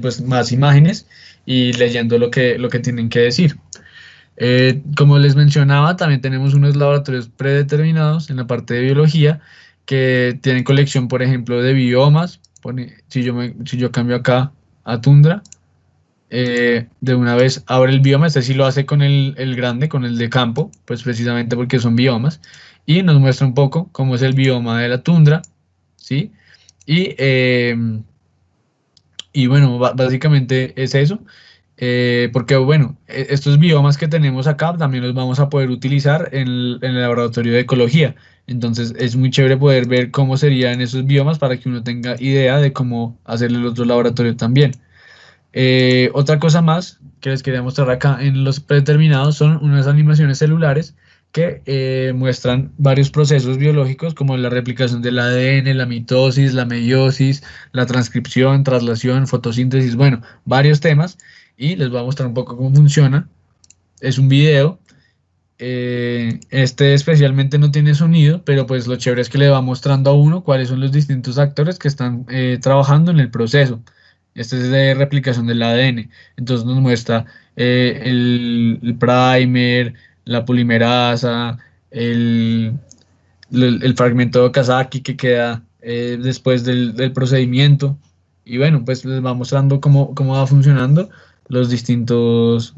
pues más imágenes y leyendo lo que tienen que decir. Como les mencionaba, también tenemos unos laboratorios predeterminados en la parte de biología que tienen colección, por ejemplo, de biomas. Si yo cambio acá a tundra, de una vez abre el bioma. Este sí lo hace con el grande, con el de campo, pues precisamente porque son biomas, y nos muestra un poco cómo es el bioma de la tundra, ¿sí? Y bueno, básicamente es eso. Porque bueno, estos biomas que tenemos acá también los vamos a poder utilizar en el laboratorio de ecología. Entonces es muy chévere poder ver cómo serían esos biomas para que uno tenga idea de cómo hacerle el otro laboratorio también. Otra cosa más que les quería mostrar acá en los predeterminados son unas animaciones celulares que muestran varios procesos biológicos como la replicación del ADN, la mitosis, la meiosis, la transcripción, traslación, fotosíntesis, bueno, varios temas y les voy a mostrar un poco cómo funciona. Es un video. Este especialmente no tiene sonido, pero pues lo chévere es que le va mostrando a uno cuáles son los distintos actores que están trabajando en el proceso. Este es de replicación del ADN. Entonces nos muestra el primer, la polimerasa, el fragmento de Okazaki que queda después del procedimiento. Y bueno, pues les va mostrando cómo va funcionando los distintos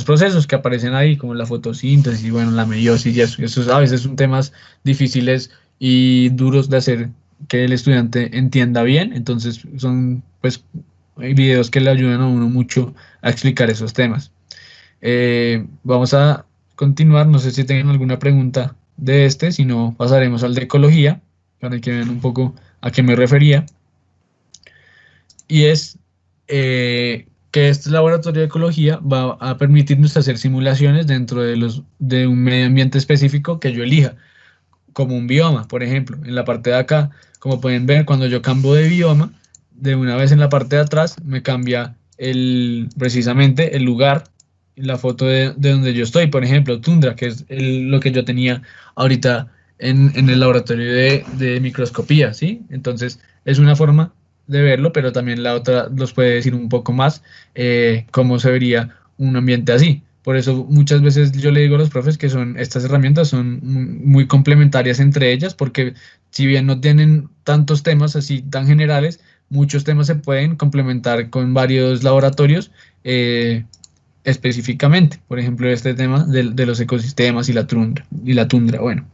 procesos que aparecen ahí, como la fotosíntesis y bueno, la meiosis y eso. Esos a veces son temas difíciles y duros de hacer que el estudiante entienda bien. Entonces son pues videos que le ayudan a uno mucho a explicar esos temas. Vamos a continuar, no sé si tienen alguna pregunta de si no pasaremos al de ecología, para que vean un poco a qué me refería. Y es que este laboratorio de ecología va a permitirnos hacer simulaciones dentro de un medio ambiente específico que yo elija, como un bioma, por ejemplo. En la parte de acá, como pueden ver, cuando yo cambio de bioma, de una vez en la parte de atrás me cambia precisamente el lugar, la foto de donde yo estoy, por ejemplo, tundra, que es lo que yo tenía ahorita en el laboratorio de microscopía, ¿sí? Entonces, es una forma de verlo, pero también la otra nos puede decir un poco más cómo se vería un ambiente así. Por eso muchas veces yo le digo a los profes que estas herramientas son muy complementarias entre ellas, porque si bien no tienen tantos temas así tan generales, muchos temas se pueden complementar con varios laboratorios específicamente. Por ejemplo, este tema de los ecosistemas y la tundra. Bueno,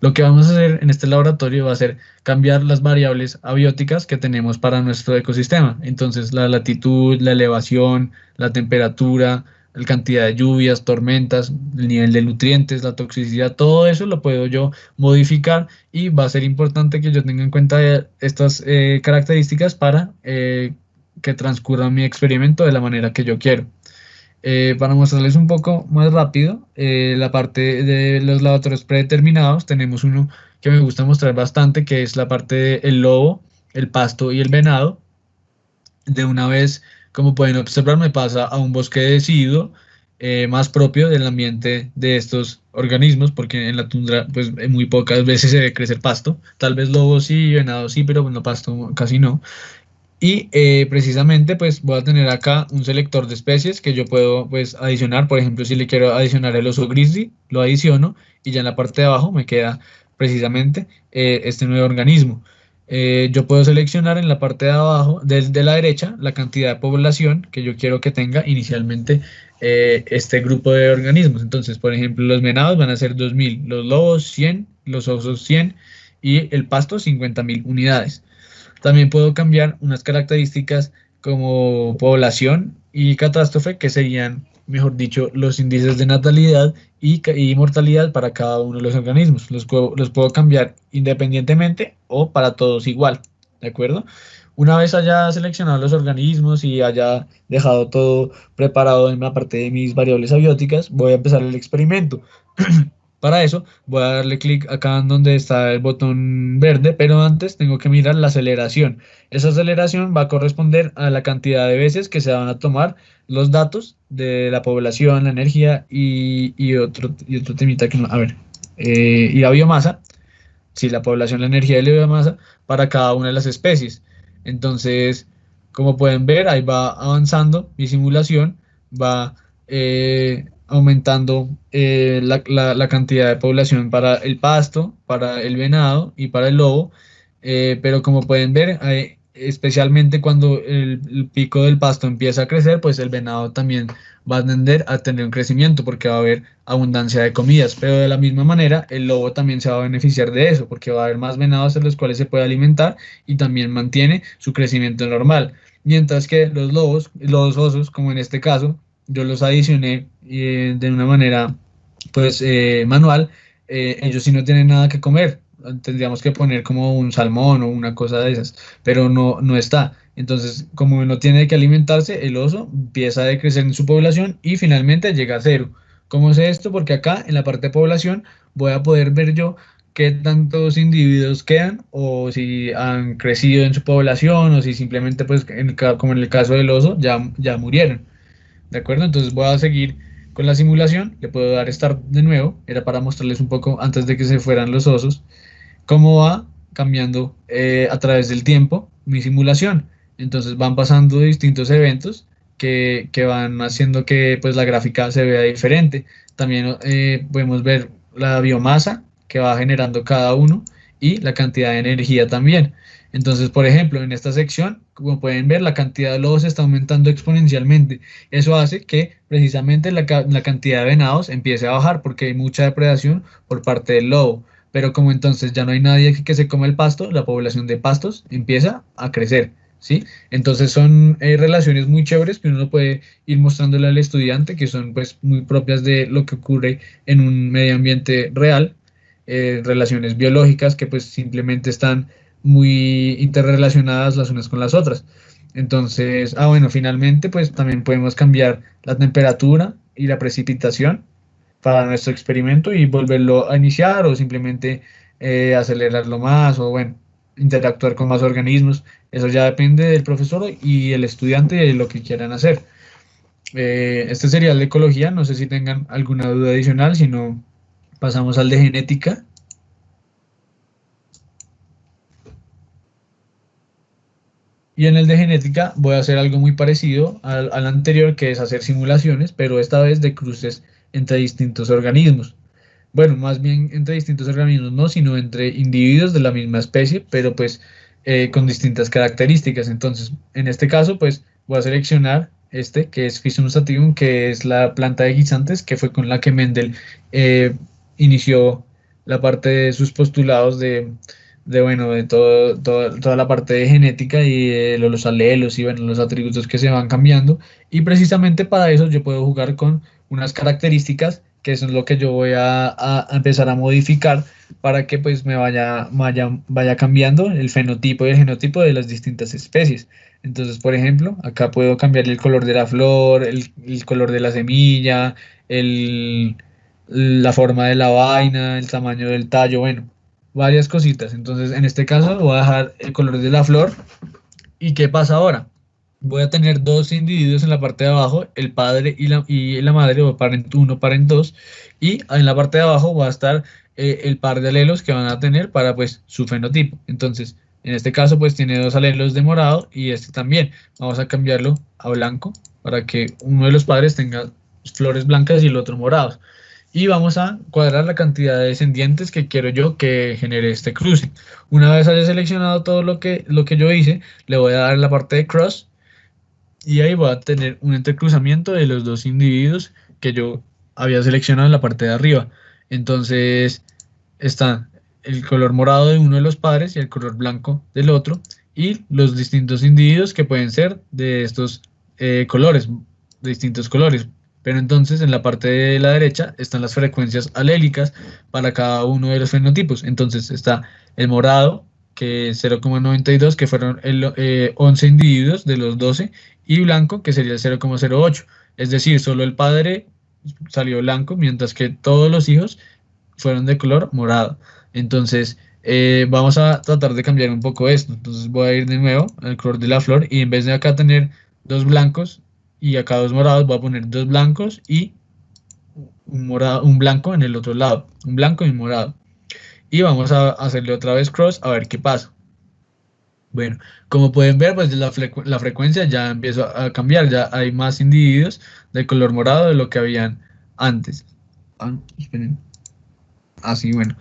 lo que vamos a hacer en este laboratorio va a ser cambiar las variables abióticas que tenemos para nuestro ecosistema. Entonces, la latitud, la elevación, la temperatura, la cantidad de lluvias, tormentas, el nivel de nutrientes, la toxicidad, todo eso lo puedo yo modificar y va a ser importante que yo tenga en cuenta estas características para que transcurra mi experimento de la manera que yo quiero. Para mostrarles un poco más rápido la parte de los laboratorios predeterminados, tenemos uno que me gusta mostrar bastante, que es la parte del lobo, el pasto y el venado. De una vez, como pueden observar, me pasa a un bosque deciduo más propio del ambiente de estos organismos, porque en la tundra pues muy pocas veces se ve crecer pasto, tal vez lobo sí, venado sí, pero bueno, pasto casi no. Y precisamente pues voy a tener acá un selector de especies que yo puedo pues adicionar. Por ejemplo, si le quiero adicionar el oso grizzly, lo adiciono y ya en la parte de abajo me queda precisamente este nuevo organismo. Yo puedo seleccionar en la parte de abajo, desde la derecha, la cantidad de población que yo quiero que tenga inicialmente este grupo de organismos. Entonces, por ejemplo, los venados van a ser 2000, los lobos 100, los osos 100 y el pasto 50.000 unidades. También puedo cambiar unas características como población y catástrofe, que serían, mejor dicho, los índices de natalidad y mortalidad para cada uno de los organismos. Los puedo cambiar independientemente o para todos igual, ¿de acuerdo? Una vez haya seleccionado los organismos y haya dejado todo preparado en la parte de mis variables abióticas, voy a empezar el experimento. Para eso voy a darle clic acá en donde está el botón verde, pero antes tengo que mirar la aceleración. Esa aceleración va a corresponder a la cantidad de veces que se van a tomar los datos de la población, la energía y otro temita que no, a ver, y la biomasa, sí, la población, la energía y la biomasa para cada una de las especies. Entonces, como pueden ver, ahí va avanzando mi simulación, va aumentando la cantidad de población para el pasto, para el venado y para el lobo, pero como pueden ver, especialmente cuando el pico del pasto empieza a crecer, pues el venado también va a tender a tener un crecimiento porque va a haber abundancia de comidas, pero de la misma manera el lobo también se va a beneficiar de eso porque va a haber más venados en los cuales se puede alimentar y también mantiene su crecimiento normal, mientras que los osos, como en este caso, yo los adicioné de una manera pues manual. Ellos sí no tienen nada que comer, tendríamos que poner como un salmón o una cosa de esas, pero no está. Entonces, como no tiene que alimentarse, el oso empieza a decrecer en su población y finalmente llega a cero. ¿Cómo sé esto? Porque acá en la parte de población voy a poder ver yo qué tantos individuos quedan o si han crecido en su población o si simplemente, pues, como en el caso del oso, ya murieron. ¿de acuerdo? Entonces voy a seguir con la simulación, le puedo dar Start de nuevo, era para mostrarles un poco antes de que se fueran los osos, cómo va cambiando a través del tiempo mi simulación. Entonces van pasando distintos eventos que van haciendo que pues la gráfica se vea diferente. También podemos ver la biomasa que va generando cada uno y la cantidad de energía también. Entonces, por ejemplo, en esta sección, como pueden ver, la cantidad de lobos está aumentando exponencialmente. Eso hace que precisamente la cantidad de venados empiece a bajar porque hay mucha depredación por parte del lobo. Pero como entonces ya no hay nadie que se coma el pasto, la población de pastos empieza a crecer, ¿sí? Entonces son relaciones muy chéveres que uno puede ir mostrándole al estudiante, que son pues muy propias de lo que ocurre en un medio ambiente real, relaciones biológicas que pues simplemente están muy interrelacionadas las unas con las otras. Entonces, bueno, finalmente pues también podemos cambiar la temperatura y la precipitación para nuestro experimento y volverlo a iniciar o simplemente acelerarlo más o bueno, interactuar con más organismos. Eso ya depende del profesor y el estudiante de lo que quieran hacer. Este sería el de ecología, no sé si tengan alguna duda adicional, si no pasamos al de genética. Y en el de genética voy a hacer algo muy parecido al anterior, que es hacer simulaciones, pero esta vez de cruces entre distintos organismos. Bueno, más bien entre distintos organismos, no, sino entre individuos de la misma especie, pero pues con distintas características. Entonces, en este caso, pues voy a seleccionar este, que es Physarum sativum, que es la planta de guisantes, que fue con la que Mendel inició la parte de sus postulados bueno, de toda la parte de genética y de los alelos y bueno, los atributos que se van cambiando. Y precisamente para eso yo puedo jugar con unas características que eso es lo que yo voy a empezar a modificar para que pues me vaya cambiando el fenotipo y el genotipo de las distintas especies. Entonces, por ejemplo, acá puedo cambiar el color de la flor, el color de la semilla, la forma de la vaina, el tamaño del tallo, bueno, varias cositas. Entonces, en este caso voy a dejar el color de la flor. ¿Y qué pasa ahora? Voy a tener dos individuos en la parte de abajo, el padre y la madre, o parent 1, parent 2, y en la parte de abajo va a estar el par de alelos que van a tener para pues su fenotipo. Entonces, en este caso pues tiene dos alelos de morado y este también. Vamos a cambiarlo a blanco para que uno de los padres tenga flores blancas y el otro morados. Y vamos a cuadrar la cantidad de descendientes que quiero yo que genere este cruce. Una vez haya seleccionado todo lo que yo hice, le voy a dar la parte de cross y ahí voy a tener un entrecruzamiento de los dos individuos que yo había seleccionado en la parte de arriba. Entonces está el color morado de uno de los padres y el color blanco del otro y los distintos individuos que pueden ser de estos colores, de distintos colores. Pero entonces en la parte de la derecha están las frecuencias alélicas para cada uno de los fenotipos. Entonces está el morado, que es 0,92, que fueron 11 individuos de los 12, y blanco, que sería el 0,08. Es decir, solo el padre salió blanco, mientras que todos los hijos fueron de color morado. Entonces, vamos a tratar de cambiar un poco esto. Entonces voy a ir de nuevo al color de la flor y en vez de acá tener dos blancos y acá dos morados, voy a poner dos blancos y un blanco en el otro lado, un blanco y un morado. Y vamos a hacerle otra vez cross a ver qué pasa. Bueno, como pueden ver, pues la frecuencia ya empieza a cambiar, ya hay más individuos de color morado de lo que habían antes. Esperen. Así, bueno.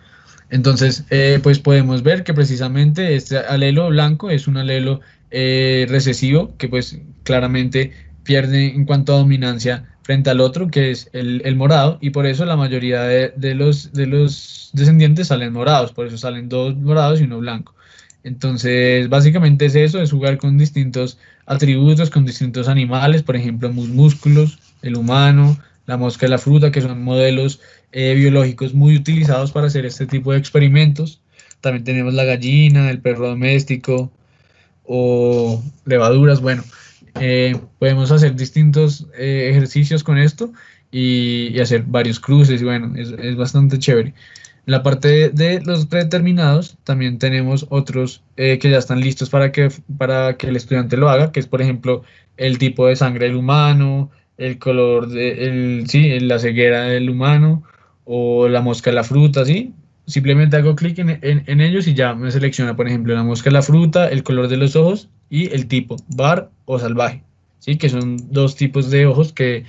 Entonces, pues podemos ver que precisamente este alelo blanco es un alelo recesivo que pues claramente pierde en cuanto a dominancia frente al otro, que es el morado, y por eso la mayoría de los descendientes salen morados, por eso salen dos morados y uno blanco. Entonces, básicamente es eso, es jugar con distintos atributos, con distintos animales, por ejemplo, músculos, el humano, la mosca y la fruta, que son modelos biológicos muy utilizados para hacer este tipo de experimentos. También tenemos la gallina, el perro doméstico o levaduras. Bueno, podemos hacer distintos ejercicios con esto y hacer varios cruces y bueno, es bastante chévere. En la parte de los predeterminados también tenemos otros que ya están listos para que el estudiante lo haga, que es por ejemplo el tipo de sangre del humano, el color sí, la ceguera del humano o la mosca de la fruta, ¿sí? Simplemente hago clic en ellos y ya me selecciona, por ejemplo, la mosca de la fruta, el color de los ojos y el tipo, bar o salvaje, ¿sí? Que son dos tipos de ojos que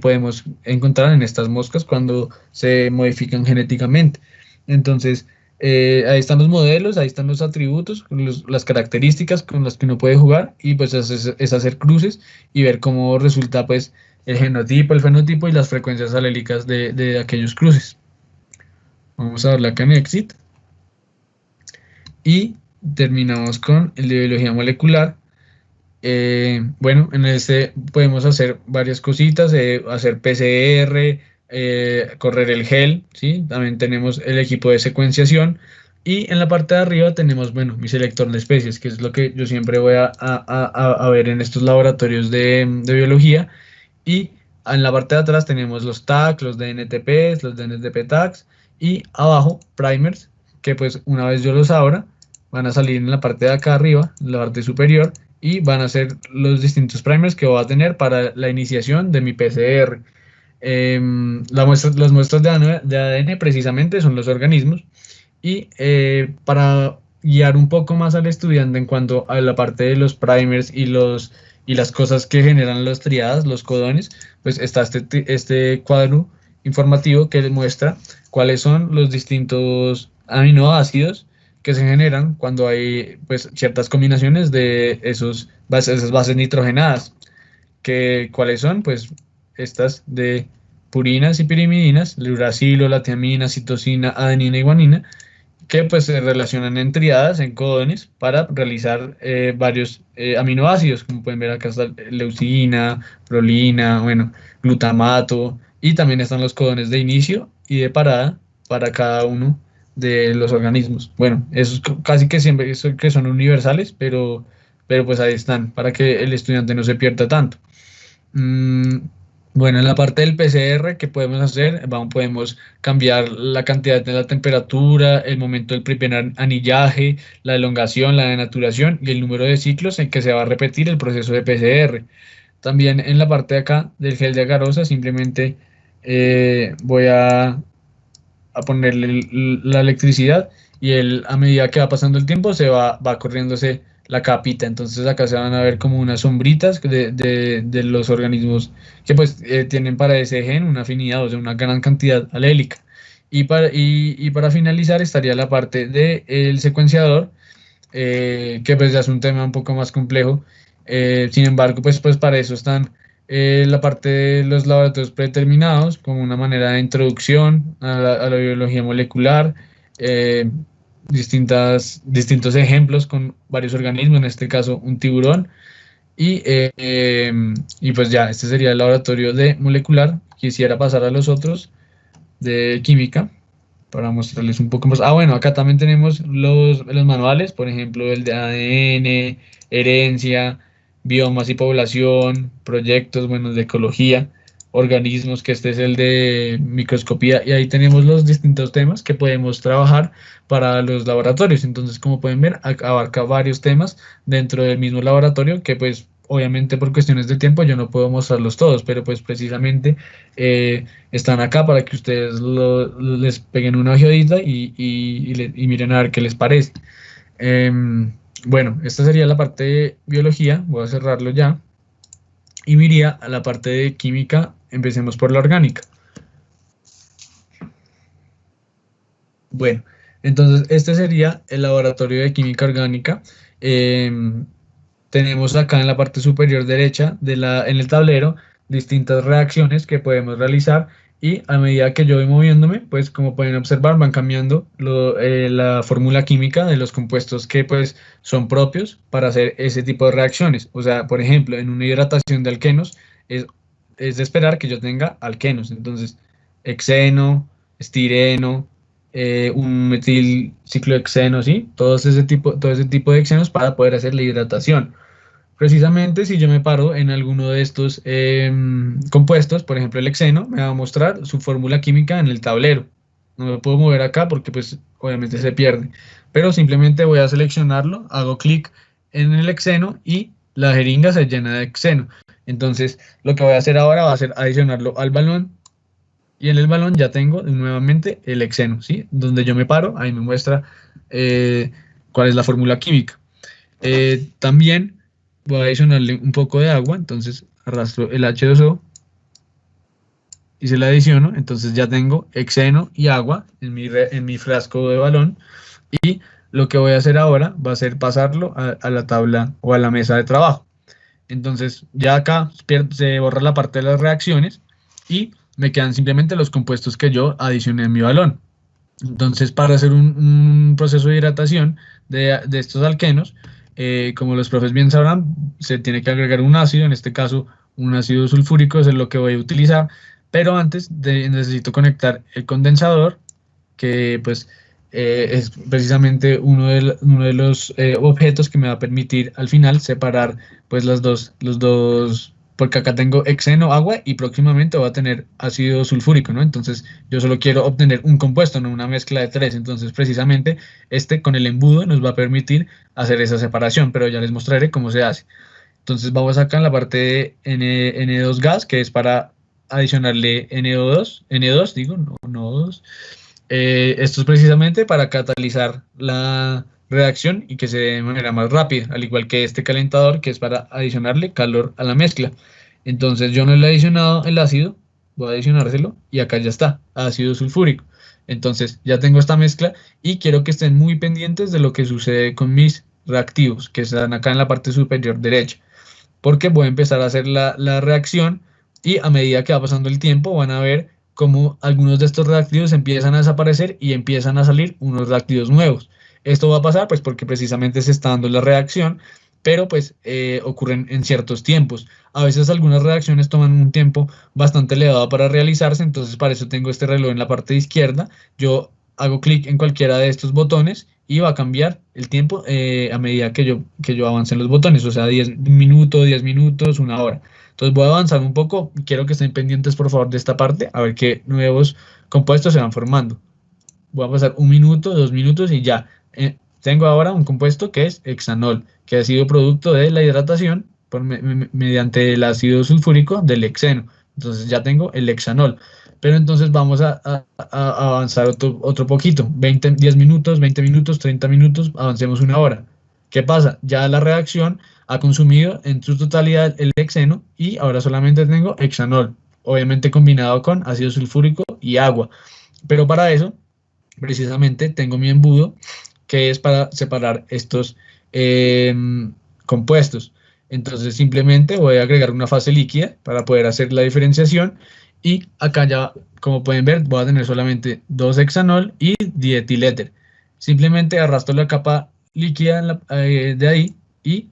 podemos encontrar en estas moscas cuando se modifican genéticamente. Entonces, ahí están los modelos, ahí están los atributos, las características con las que uno puede jugar y pues es hacer cruces y ver cómo resulta pues el genotipo, el fenotipo y las frecuencias alélicas de aquellos cruces. Vamos a darle acá en Exit y terminamos con el de biología molecular. Bueno, en este podemos hacer varias cositas, hacer PCR, correr el GEL, ¿sí? También tenemos el equipo de secuenciación y en la parte de arriba tenemos, bueno, mi selector de especies, que es lo que yo siempre voy a ver en estos laboratorios de biología. Y en la parte de atrás tenemos los tags, los DNTPs, los DNTP tags y abajo primers, que pues una vez yo los abra, van a salir en la parte de acá arriba, en la parte superior, y van a ser los distintos primers que voy a tener para la iniciación de mi PCR. Las muestras de ADN precisamente son los organismos y para guiar un poco más al estudiante en cuanto a la parte de los primers y las cosas que generan las triadas, los codones, pues está este cuadro informativo que muestra cuáles son los distintos aminoácidos que se generan cuando hay pues ciertas combinaciones de esas bases nitrogenadas, que cuáles son pues estas de purinas y pirimidinas, el uracilo, la tiamina, citosina, adenina y guanina, que pues se relacionan en triadas, en codones, para realizar varios aminoácidos, como pueden ver acá está leucina, prolina, bueno, glutamato, y también están los codones de inicio y de parada para cada uno de los organismos. Bueno, esos casi que siempre que son universales, pero pues ahí están, para que el estudiante no se pierda tanto. Bueno, en la parte del PCR, ¿qué podemos hacer? Podemos cambiar la cantidad de la temperatura, el momento del primer anillaje, la elongación, la denaturación y el número de ciclos en que se va a repetir el proceso de PCR. También en la parte de acá del gel de agarosa, simplemente voy a ponerle la electricidad y a medida que va pasando el tiempo va corriéndose la capita. Entonces acá se van a ver como unas sombritas de los organismos que pues tienen para ese gen una afinidad, o sea, una gran cantidad alélica. Y para finalizar estaría la parte del secuenciador, que pues ya es un tema un poco más complejo. Sin embargo, pues para eso están la parte de los laboratorios predeterminados como una manera de introducción a la biología molecular, distintos ejemplos con varios organismos, en este caso un tiburón, y pues ya, este sería el laboratorio de molecular. Quisiera pasar a los otros de química para mostrarles un poco más. Bueno, acá también tenemos los manuales, por ejemplo, el de ADN, herencia, biomas y población, proyectos, bueno, de ecología, organismos, que este es el de microscopía, y ahí tenemos los distintos temas que podemos trabajar para los laboratorios. Entonces, como pueden ver, abarca varios temas dentro del mismo laboratorio que pues obviamente por cuestiones de tiempo yo no puedo mostrarlos todos, pero pues precisamente están acá para que ustedes les peguen una ojeadita y miren a ver qué les parece. Bueno, esta sería la parte de biología, voy a cerrarlo ya y me iría a la parte de química. Empecemos por la orgánica. Bueno, entonces este sería el laboratorio de química orgánica. Tenemos acá en la parte superior derecha en el tablero distintas reacciones que podemos realizar, y a medida que yo voy moviéndome, pues como pueden observar, van cambiando la fórmula química de los compuestos que pues son propios para hacer ese tipo de reacciones. O sea, por ejemplo, en una hidratación de alquenos es de esperar que yo tenga alquenos. Entonces, hexeno, estireno, un metil ciclohexeno, ¿sí? Todo ese tipo de hexenos para poder hacer la hidratación. Precisamente si yo me paro en alguno de estos compuestos, por ejemplo el hexeno, me va a mostrar su fórmula química en el tablero. No me puedo mover acá porque pues obviamente se pierde, pero simplemente voy a seleccionarlo, hago clic en el hexeno y la jeringa se llena de hexeno. Entonces, lo que voy a hacer ahora va a ser adicionarlo al balón, y en el balón ya tengo nuevamente el hexeno, ¿sí? Donde yo me paro, ahí me muestra cuál es la fórmula química. También voy a adicionarle un poco de agua, entonces arrastro el H2O y se la adiciono, entonces ya tengo hexeno y agua en mi frasco de balón, y lo que voy a hacer ahora va a ser pasarlo a la tabla o a la mesa de trabajo. Entonces ya acá se borra la parte de las reacciones y me quedan simplemente los compuestos que yo adicioné en mi balón. Entonces, para hacer un proceso de hidratación de estos alquenos, como los profes bien sabrán, se tiene que agregar un ácido, en este caso un ácido sulfúrico, eso es lo que voy a utilizar, pero antes necesito conectar el condensador, que pues es precisamente uno de los objetos que me va a permitir al final separar pues los dos, porque acá tengo hexeno, agua, y próximamente voy a tener ácido sulfúrico, ¿no? Entonces yo solo quiero obtener un compuesto, no una mezcla de tres. Entonces precisamente con el embudo nos va a permitir hacer esa separación, pero ya les mostraré cómo se hace. Entonces vamos acá en la parte de N2 gas, que es para adicionarle N2, digo, no, NO2. Esto es precisamente para catalizar la reacción y que se dé de manera más rápida, al igual que este calentador, que es para adicionarle calor a la mezcla. Entonces yo no le he adicionado el ácido, voy a adicionárselo y acá ya está, ácido sulfúrico. Entonces ya tengo esta mezcla y quiero que estén muy pendientes de lo que sucede con mis reactivos, que están acá en la parte superior derecha, porque voy a empezar a hacer la reacción, y a medida que va pasando el tiempo van a ver cómo algunos de estos reactivos empiezan a desaparecer y empiezan a salir unos reactivos nuevos. Esto va a pasar pues porque precisamente se está dando la reacción, pero pues ocurren en ciertos tiempos. A veces algunas reacciones toman un tiempo bastante elevado para realizarse, entonces para eso tengo este reloj en la parte izquierda. Yo hago clic en cualquiera de estos botones y va a cambiar el tiempo a medida que yo avance en los botones, o sea, 10 minutos, 10 minutos, una hora. Entonces voy a avanzar un poco, quiero que estén pendientes por favor de esta parte, a ver qué nuevos compuestos se van formando. Voy a pasar 1 minuto, 2 minutos y ya. Tengo ahora un compuesto que es hexanol, que ha sido producto de la hidratación mediante el ácido sulfúrico del hexeno. Entonces ya tengo el hexanol. Pero entonces vamos a avanzar otro poquito, 10 minutos, 20 minutos, 30 minutos, avancemos una hora. ¿Qué pasa? Ya la reacción ha consumido en su totalidad el hexeno y ahora solamente tengo hexanol, obviamente combinado con ácido sulfúrico y agua. Pero para eso, precisamente, tengo mi embudo, que es para separar estos compuestos. Entonces simplemente voy a agregar una fase líquida para poder hacer la diferenciación, y acá ya, como pueden ver, voy a tener solamente 2 hexanol y dietiléter. Simplemente arrastro la capa líquida de ahí, y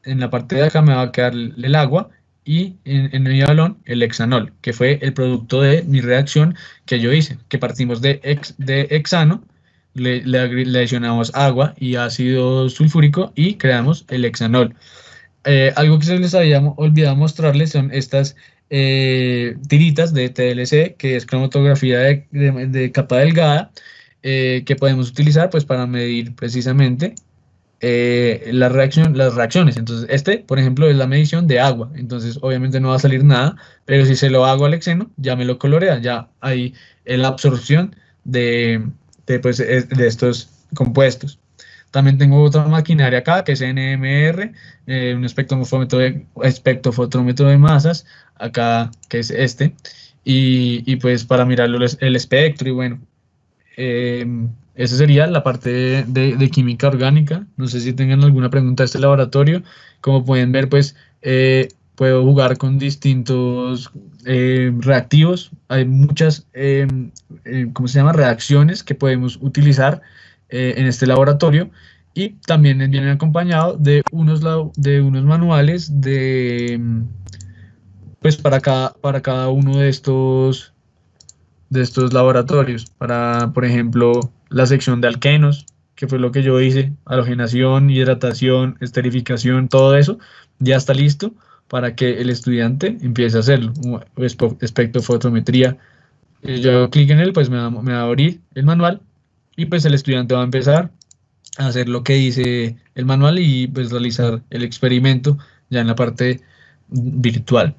en la parte de acá me va a quedar el agua, y en mi balón el hexanol, que fue el producto de mi reacción que yo hice, que partimos de hexano, le adicionamos agua y ácido sulfúrico y creamos el hexanol. Algo que se les había olvidado mostrarles son estas tiritas de TLC, que es cromatografía de capa delgada, que podemos utilizar pues para medir precisamente las reacciones. Entonces por ejemplo, es la medición de agua, entonces obviamente no va a salir nada, pero si se lo hago al hexeno, ya me lo colorea, ya hay la absorción de estos compuestos. También tengo otra maquinaria acá, que es NMR, un espectrofotómetro de masas, acá, que es y pues para mirar el espectro, y bueno, esa sería la parte de química orgánica. No sé si tengan alguna pregunta de este laboratorio. Como pueden ver, pues puedo jugar con distintos reactivos. Hay muchas, ¿cómo se llama? Reacciones que podemos utilizar en este laboratorio, y también vienen acompañados de unos manuales pues para cada uno de estos laboratorios. Por ejemplo, la sección de alquenos, que fue lo que yo hice, halogenación, hidratación, esterificación, todo eso ya está listo para que el estudiante empiece a hacerlo. Espectrofotometría, yo hago clic en él, pues me va a abrir el manual, y pues el estudiante va a empezar a hacer lo que dice el manual y pues realizar el experimento ya en la parte virtual,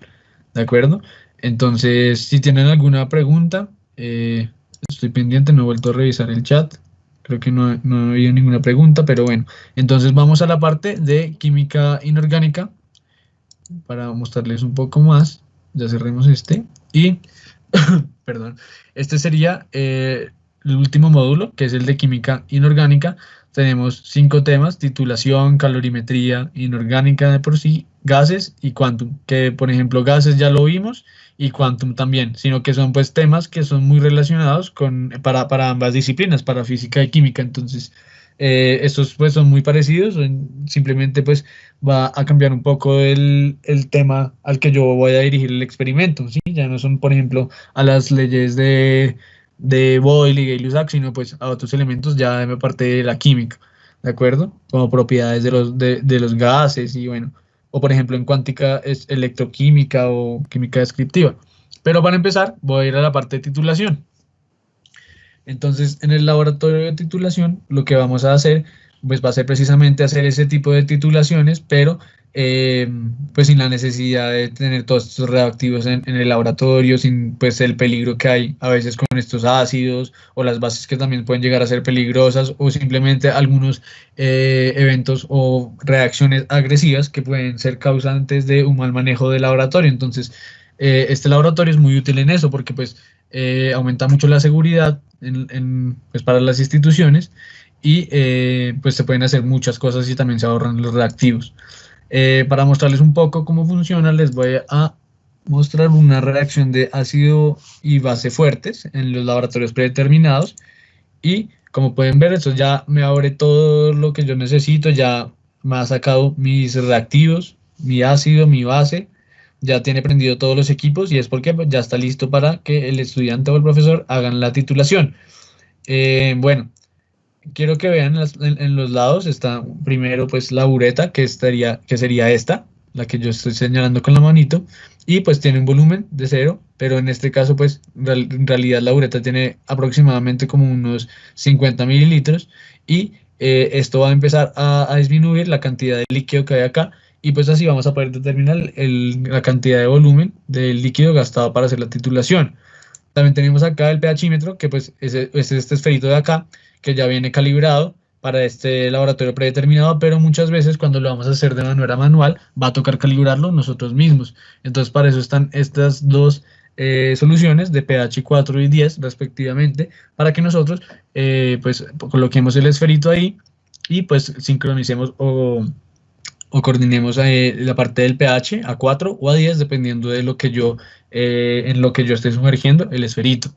¿de acuerdo? Entonces, si tienen alguna pregunta, estoy pendiente, no he vuelto a revisar el chat, creo que no he habido ninguna pregunta, pero bueno, entonces vamos a la parte de química inorgánica, para mostrarles un poco más. Ya cerremos este, y, perdón, este sería el último módulo, que es el de química inorgánica. Tenemos 5 temas: titulación, calorimetría, inorgánica de por sí, gases y quantum, que por ejemplo gases ya lo vimos, y quantum también, sino que son pues temas que son muy relacionados para ambas disciplinas, para física y química. Entonces, estos pues son muy parecidos, simplemente pues va a cambiar un poco el tema al que yo voy a dirigir el experimento, ¿sí? Ya no son, por ejemplo, a las leyes de Boyle y Gay-Lussac, sino pues a otros elementos ya de parte de la química, ¿de acuerdo? Como propiedades de los gases y bueno, o por ejemplo en cuántica es electroquímica o química descriptiva. Pero para empezar voy a ir a la parte de titulación. Entonces, en el laboratorio de titulación, lo que vamos a hacer, pues va a ser precisamente hacer ese tipo de titulaciones, pero pues sin la necesidad de tener todos estos reactivos en el laboratorio, sin pues el peligro que hay a veces con estos ácidos, o las bases que también pueden llegar a ser peligrosas, o simplemente algunos eventos o reacciones agresivas que pueden ser causantes de un mal manejo del laboratorio. Entonces, este laboratorio es muy útil en eso, porque pues aumenta mucho la seguridad pues para las instituciones, y pues se pueden hacer muchas cosas y también se ahorran los reactivos. Para mostrarles un poco cómo funciona, les voy a mostrar una reacción de ácido y base fuertes en los laboratorios predeterminados, y como pueden ver, esto ya me abre todo lo que yo necesito, ya me ha sacado mis reactivos, mi ácido, mi base, ya tiene prendido todos los equipos, y es porque ya está listo para que el estudiante o el profesor hagan la titulación. Bueno, quiero que vean en los lados, está primero pues la bureta, que sería esta, la que yo estoy señalando con la manito, y pues tiene un volumen de 0, pero en este caso pues en realidad la bureta tiene aproximadamente como unos 50 mililitros, y esto va a empezar a disminuir la cantidad de líquido que hay acá, y pues así vamos a poder determinar la cantidad de volumen del líquido gastado para hacer la titulación. También tenemos acá el pHímetro, que pues es este esferito de acá, que ya viene calibrado para este laboratorio predeterminado, pero muchas veces cuando lo vamos a hacer de manera manual, va a tocar calibrarlo nosotros mismos. Entonces, para eso están estas dos soluciones de pH 4 y 10 respectivamente, para que nosotros pues coloquemos el esferito ahí y pues sincronicemos o coordinemos la parte del pH a 4 o a 10, dependiendo de lo que en lo que yo esté sumergiendo el esferito,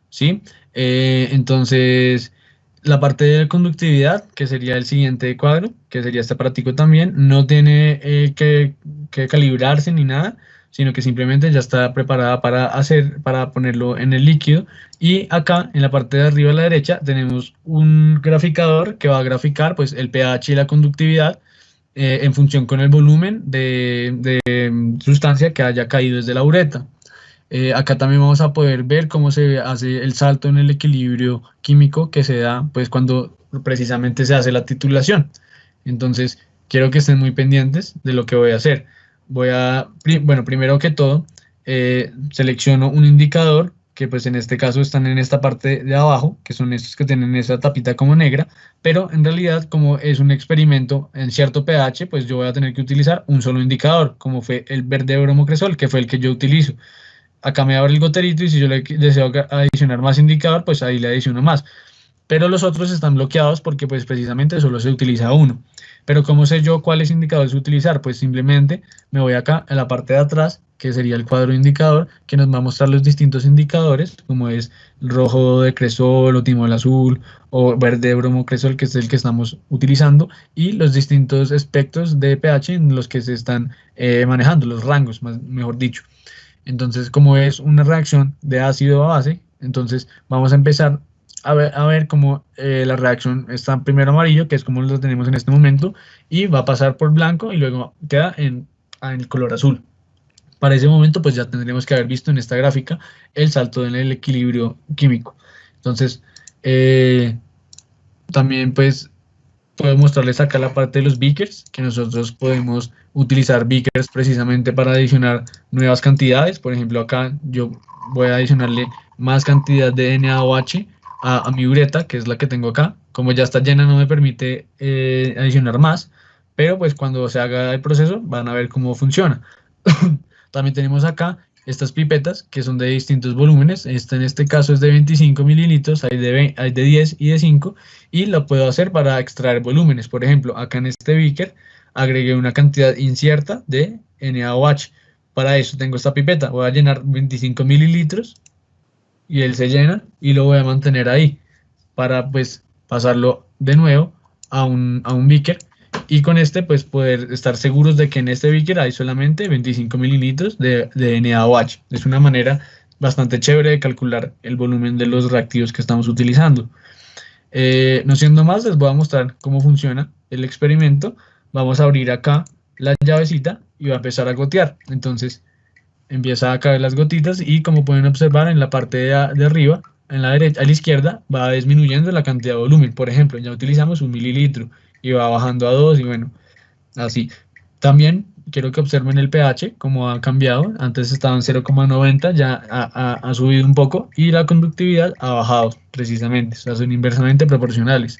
¿sí? Entonces, la parte de conductividad, que sería el siguiente cuadro, que sería este aparatico también, no tiene que calibrarse ni nada, sino que simplemente ya está preparada para ponerlo en el líquido. Y acá, en la parte de arriba a la derecha, tenemos un graficador que va a graficar pues el pH y la conductividad en función con el volumen de sustancia que haya caído desde la bureta. Acá también vamos a poder ver cómo se hace el salto en el equilibrio químico que se da pues cuando precisamente se hace la titulación. Entonces, quiero que estén muy pendientes de lo que voy a hacer. Bueno, primero que todo, selecciono un indicador, que pues en este caso están en esta parte de abajo, que son estos que tienen esa tapita como negra, pero en realidad como es un experimento en cierto pH, pues yo voy a tener que utilizar un solo indicador, como fue el verde bromocresol, que fue el que yo utilizo. Acá me abre el goterito, y si yo le deseo adicionar más indicador, pues ahí le adiciono más. Pero los otros están bloqueados porque pues precisamente solo se utiliza uno. Pero ¿cómo sé yo cuáles indicadores utilizar? Pues simplemente me voy acá a la parte de atrás, que sería el cuadro indicador, que nos va a mostrar los distintos indicadores, como es el rojo de cresol, o timol azul, o verde bromocresol, que es el que estamos utilizando, y los distintos espectros de pH en los que se están manejando, los rangos, mejor dicho. Entonces, como es una reacción de ácido a base, entonces vamos a empezar a ver cómo la reacción está primero amarillo, que es como lo tenemos en este momento, y va a pasar por blanco y luego queda en el color azul. Para ese momento, pues ya tendremos que haber visto en esta gráfica el salto en el equilibrio químico. Entonces, también pues puedo mostrarles acá la parte de los beakers, que nosotros podemos utilizar beakers precisamente para adicionar nuevas cantidades. Por ejemplo, acá yo voy a adicionarle más cantidad de NaOH a mi uretra, que es la que tengo acá. Como ya está llena, no me permite adicionar más, pero pues cuando se haga el proceso van a ver cómo funciona. También tenemos acá estas pipetas que son de distintos volúmenes. Esta en este caso es de 25 mililitros, hay de 10 y de 5, y lo puedo hacer para extraer volúmenes. Por ejemplo, acá en este beaker agregué una cantidad incierta de NaOH. Para eso tengo esta pipeta, voy a llenar 25 mililitros y él se llena y lo voy a mantener ahí para pues pasarlo de nuevo a un beaker, y con este pues poder estar seguros de que en este beaker hay solamente 25 mililitros de NaOH. Es una manera bastante chévere de calcular el volumen de los reactivos que estamos utilizando. No siendo más, les voy a mostrar cómo funciona el experimento. Vamos a abrir acá la llavecita y va a empezar a gotear. Entonces empieza a caer las gotitas y, como pueden observar, en la parte de arriba, en la derecha, a la izquierda, va disminuyendo la cantidad de volumen. Por ejemplo, ya utilizamos 1 mililitro y va bajando a 2 y bueno, así. También quiero que observen el pH, como ha cambiado. Antes estaba en 0,90, ya ha subido un poco, y la conductividad ha bajado precisamente, o sea, son inversamente proporcionales.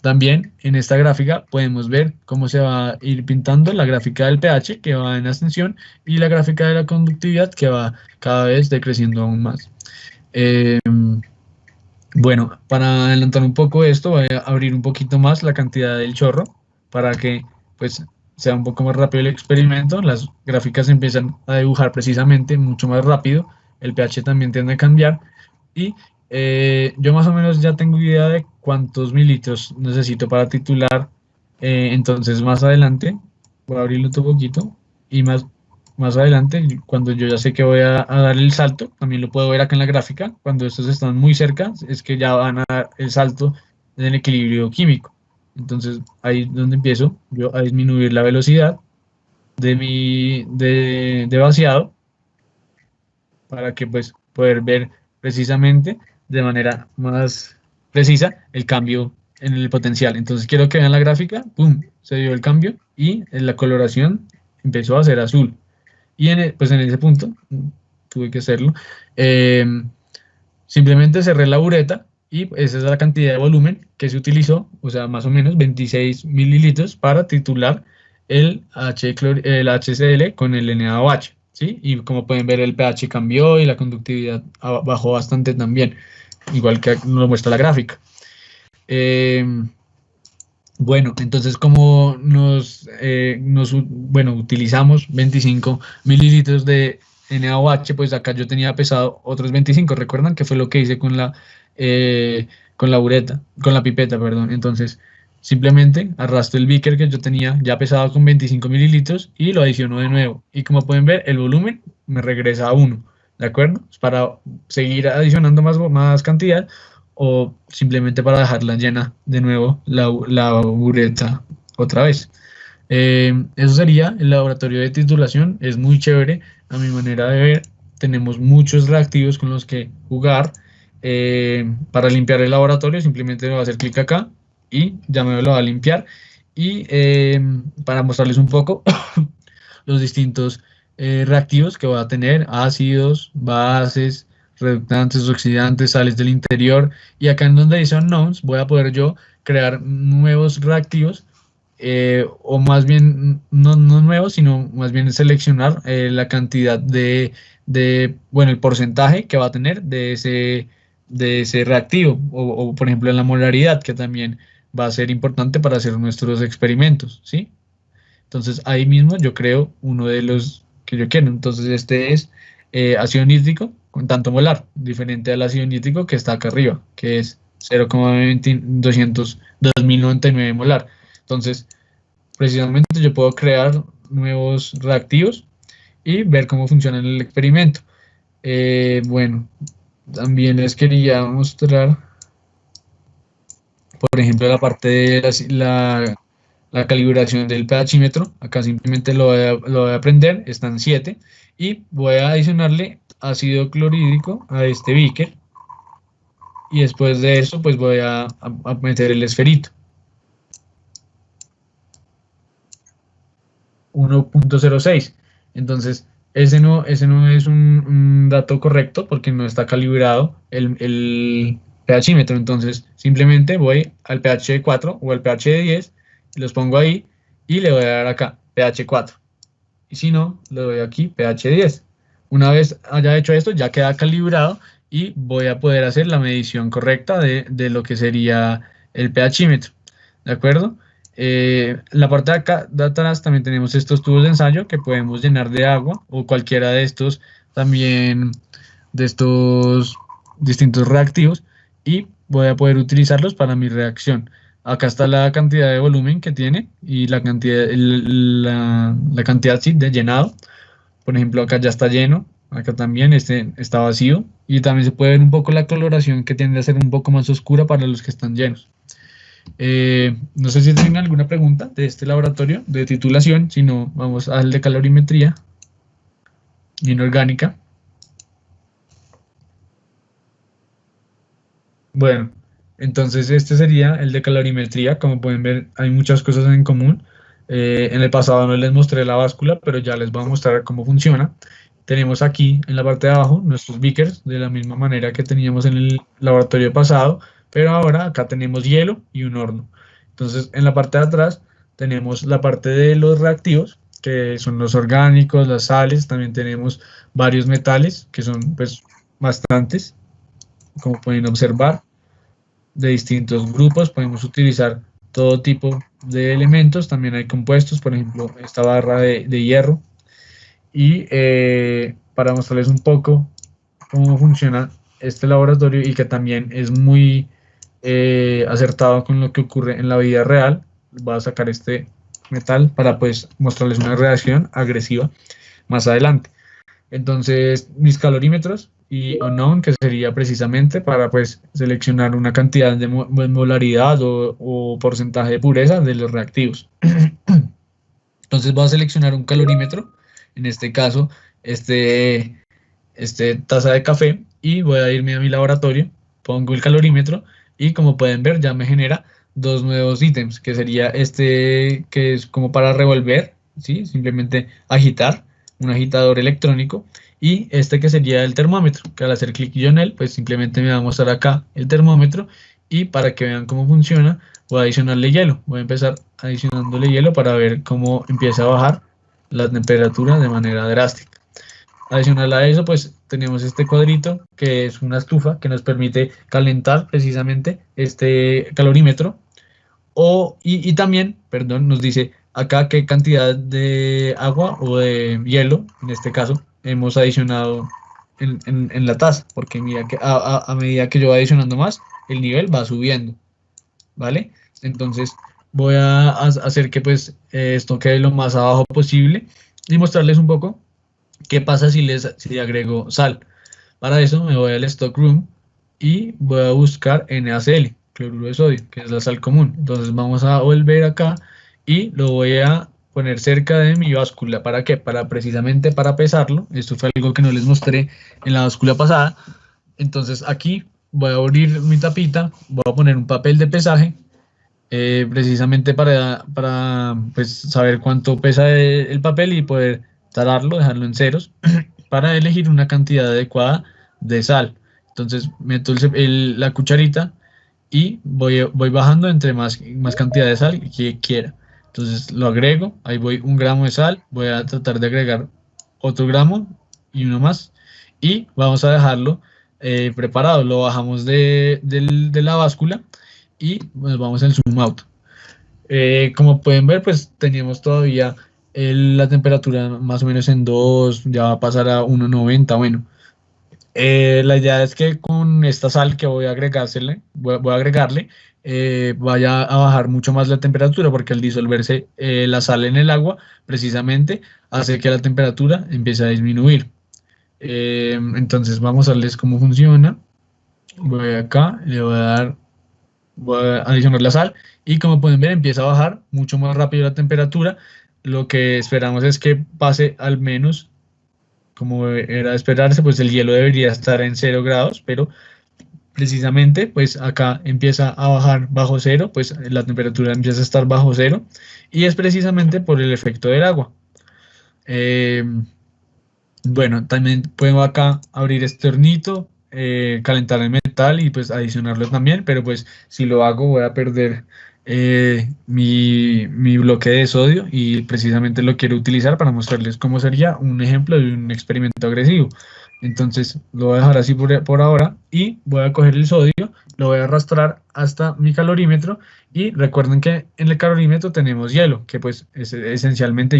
También en esta gráfica podemos ver cómo se va a ir pintando la gráfica del pH, que va en ascensión, y la gráfica de la conductividad, que va cada vez decreciendo aún más. Bueno, para adelantar un poco esto, voy a abrir un poquito más la cantidad del chorro para que pues sea un poco más rápido el experimento. Las gráficas empiezan a dibujar precisamente mucho más rápido, el pH también tiende a cambiar, y yo más o menos ya tengo idea de cuántos mililitros necesito para titular. Entonces más adelante voy a abrirlo otro poquito, y más adelante, cuando yo ya sé que voy a dar el salto, también lo puedo ver acá en la gráfica. Cuando estos están muy cerca, es que ya van a dar el salto en el equilibrio químico. Entonces ahí es donde empiezo yo a disminuir la velocidad de vaciado, para que pues poder ver precisamente de manera más precisa el cambio en el potencial. Entonces quiero que vean la gráfica, ¡pum!, se dio el cambio y la coloración empezó a ser azul. Y pues en ese punto tuve que hacerlo. Simplemente cerré la bureta y esa es la cantidad de volumen que se utilizó, o sea, más o menos 26 mililitros para titular el HCl con el NaOH, ¿sí? Y como pueden ver, el pH cambió y la conductividad bajó bastante también, igual que nos muestra la gráfica. Bueno, entonces como utilizamos 25 mililitros de NaOH, pues acá yo tenía pesado otros 25. ¿Recuerdan que fue lo que hice con la pipeta, perdón? Entonces simplemente arrastro el beaker que yo tenía ya pesado con 25 mililitros y lo adiciono de nuevo. Y como pueden ver, el volumen me regresa a 1, ¿de acuerdo? Para seguir adicionando más cantidad, o simplemente para dejarla llena de nuevo la bureta otra vez. Eso sería el laboratorio de titulación. Es muy chévere a mi manera de ver. Tenemos muchos reactivos con los que jugar. Para limpiar el laboratorio simplemente voy a hacer clic acá y ya me lo va a limpiar. Y para mostrarles un poco los distintos reactivos que va a tener: ácidos, bases, reductantes, oxidantes, sales del interior. Y acá en donde dice unknowns voy a poder yo crear nuevos reactivos, o más bien no nuevos, sino más bien seleccionar la cantidad bueno, el porcentaje que va a tener de ese reactivo, o por ejemplo en la molaridad, que también va a ser importante para hacer nuestros experimentos, ¿sí? Entonces ahí mismo yo creo uno de los que yo quiero. Entonces este es ácido nítrico con tanto molar, diferente al ácido nítrico que está acá arriba, que es 0,2099 molar. Entonces, precisamente yo puedo crear nuevos reactivos y ver cómo funciona en el experimento. Bueno, también les quería mostrar, por ejemplo, la parte de la calibración del pHímetro. Acá simplemente lo voy a prender, están 7, y voy a adicionarle ácido clorhídrico a este beaker, y después de eso pues voy a meter el esferito. 1.06. Entonces, ese no es un dato correcto porque no está calibrado el pHímetro. Entonces, simplemente voy al pH de 4 o al pH de 10, los pongo ahí y le voy a dar acá pH 4. Y si no, le doy aquí pH 10. Una vez haya hecho esto, ya queda calibrado y voy a poder hacer la medición correcta de lo que sería el pHímetro. ¿De acuerdo? En la parte de acá de atrás también tenemos estos tubos de ensayo que podemos llenar de agua o cualquiera de estos también, de estos distintos reactivos, y voy a poder utilizarlos para mi reacción. Acá está la cantidad de volumen que tiene y la cantidad, la cantidad sí, de llenado. Por ejemplo, acá ya está lleno, acá también está vacío, y también se puede ver un poco la coloración que tiende a ser un poco más oscura para los que están llenos. No sé si tienen alguna pregunta de este laboratorio de titulación, si no, vamos al de calorimetría inorgánica. Bueno, entonces este sería el de calorimetría. Como pueden ver, hay muchas cosas en común. En el pasado no les mostré la báscula, pero ya les voy a mostrar cómo funciona. Tenemos aquí en la parte de abajo nuestros beakers, de la misma manera que teníamos en el laboratorio pasado, pero ahora acá tenemos hielo y un horno. Entonces, en la parte de atrás tenemos la parte de los reactivos, que son los orgánicos, las sales. También tenemos varios metales, que son pues bastantes, como pueden observar, de distintos grupos. Podemos utilizar todo tipo de elementos. También hay compuestos, por ejemplo, esta barra de hierro. Y para mostrarles un poco cómo funciona este laboratorio y que también es muy acertado con lo que ocurre en la vida real, voy a sacar este metal para pues mostrarles una reacción agresiva más adelante. Entonces, mis calorímetros y unknown, que sería precisamente para pues seleccionar una cantidad de molaridad o porcentaje de pureza de los reactivos. Entonces voy a seleccionar un calorímetro, en este caso este taza de café, y voy a irme a mi laboratorio, pongo el calorímetro y como pueden ver ya me genera dos nuevos ítems, que sería este que es como para revolver, ¿sí? Simplemente agitar, un agitador electrónico, y este que sería el termómetro, que al hacer clic yo en él, pues simplemente me va a mostrar acá el termómetro. Y para que vean cómo funciona, voy a adicionarle hielo. Voy a empezar adicionándole hielo para ver cómo empieza a bajar la temperatura de manera drástica. Adicional a eso, pues tenemos este cuadrito que es una estufa que nos permite calentar precisamente este calorímetro. Y también, perdón, nos dice acá qué cantidad de agua o de hielo, en este caso, hemos adicionado en la taza, porque mira que a medida que yo voy adicionando más, el nivel va subiendo, ¿vale? Entonces voy a hacer que pues esto quede lo más abajo posible y mostrarles un poco qué pasa si le agrego sal. Para eso me voy al Stockroom y voy a buscar NaCl, cloruro de sodio, que es la sal común. Entonces vamos a volver acá y lo voy a poner cerca de mi báscula. ¿Para qué? Precisamente para pesarlo. Esto fue algo que no les mostré en la báscula pasada. Entonces aquí voy a abrir mi tapita, voy a poner un papel de pesaje, precisamente para pues, saber cuánto pesa el papel y poder tararlo, dejarlo en ceros, para elegir una cantidad adecuada de sal. Entonces meto la cucharita y voy bajando entre más cantidad de sal que quiera. Entonces lo agrego, ahí voy 1 gramo de sal, voy a tratar de agregar otro gramo y uno más, y vamos a dejarlo preparado. Lo bajamos de la báscula y nos vamos al zoom out. Como pueden ver, pues teníamos todavía la temperatura más o menos en 2, ya va a pasar a 1.90. Bueno, la idea es que con esta sal que voy a agregarle, vaya a bajar mucho más la temperatura, porque al disolverse la sal en el agua, precisamente hace que la temperatura empiece a disminuir. Entonces vamos a verles cómo funciona. Voy acá, voy a adicionar la sal y como pueden ver empieza a bajar mucho más rápido la temperatura. Lo que esperamos es que pase al menos, como era de esperarse, pues el hielo debería estar en 0 grados, pero precisamente pues acá empieza a bajar bajo 0, pues la temperatura empieza a estar bajo 0, y es precisamente por el efecto del agua. Bueno, también puedo acá abrir este hornito, calentar el metal y pues adicionarlo también, pero pues si lo hago voy a perder mi bloque de sodio y precisamente lo quiero utilizar para mostrarles cómo sería un ejemplo de un experimento agresivo. Entonces lo voy a dejar así por ahora y voy a coger el sodio, lo voy a arrastrar hasta mi calorímetro y recuerden que en el calorímetro tenemos hielo, que pues es esencialmente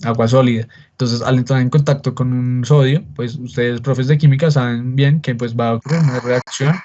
agua sólida. Entonces, al entrar en contacto con un sodio, pues ustedes, profes de química, saben bien que pues va a ocurrir una reacción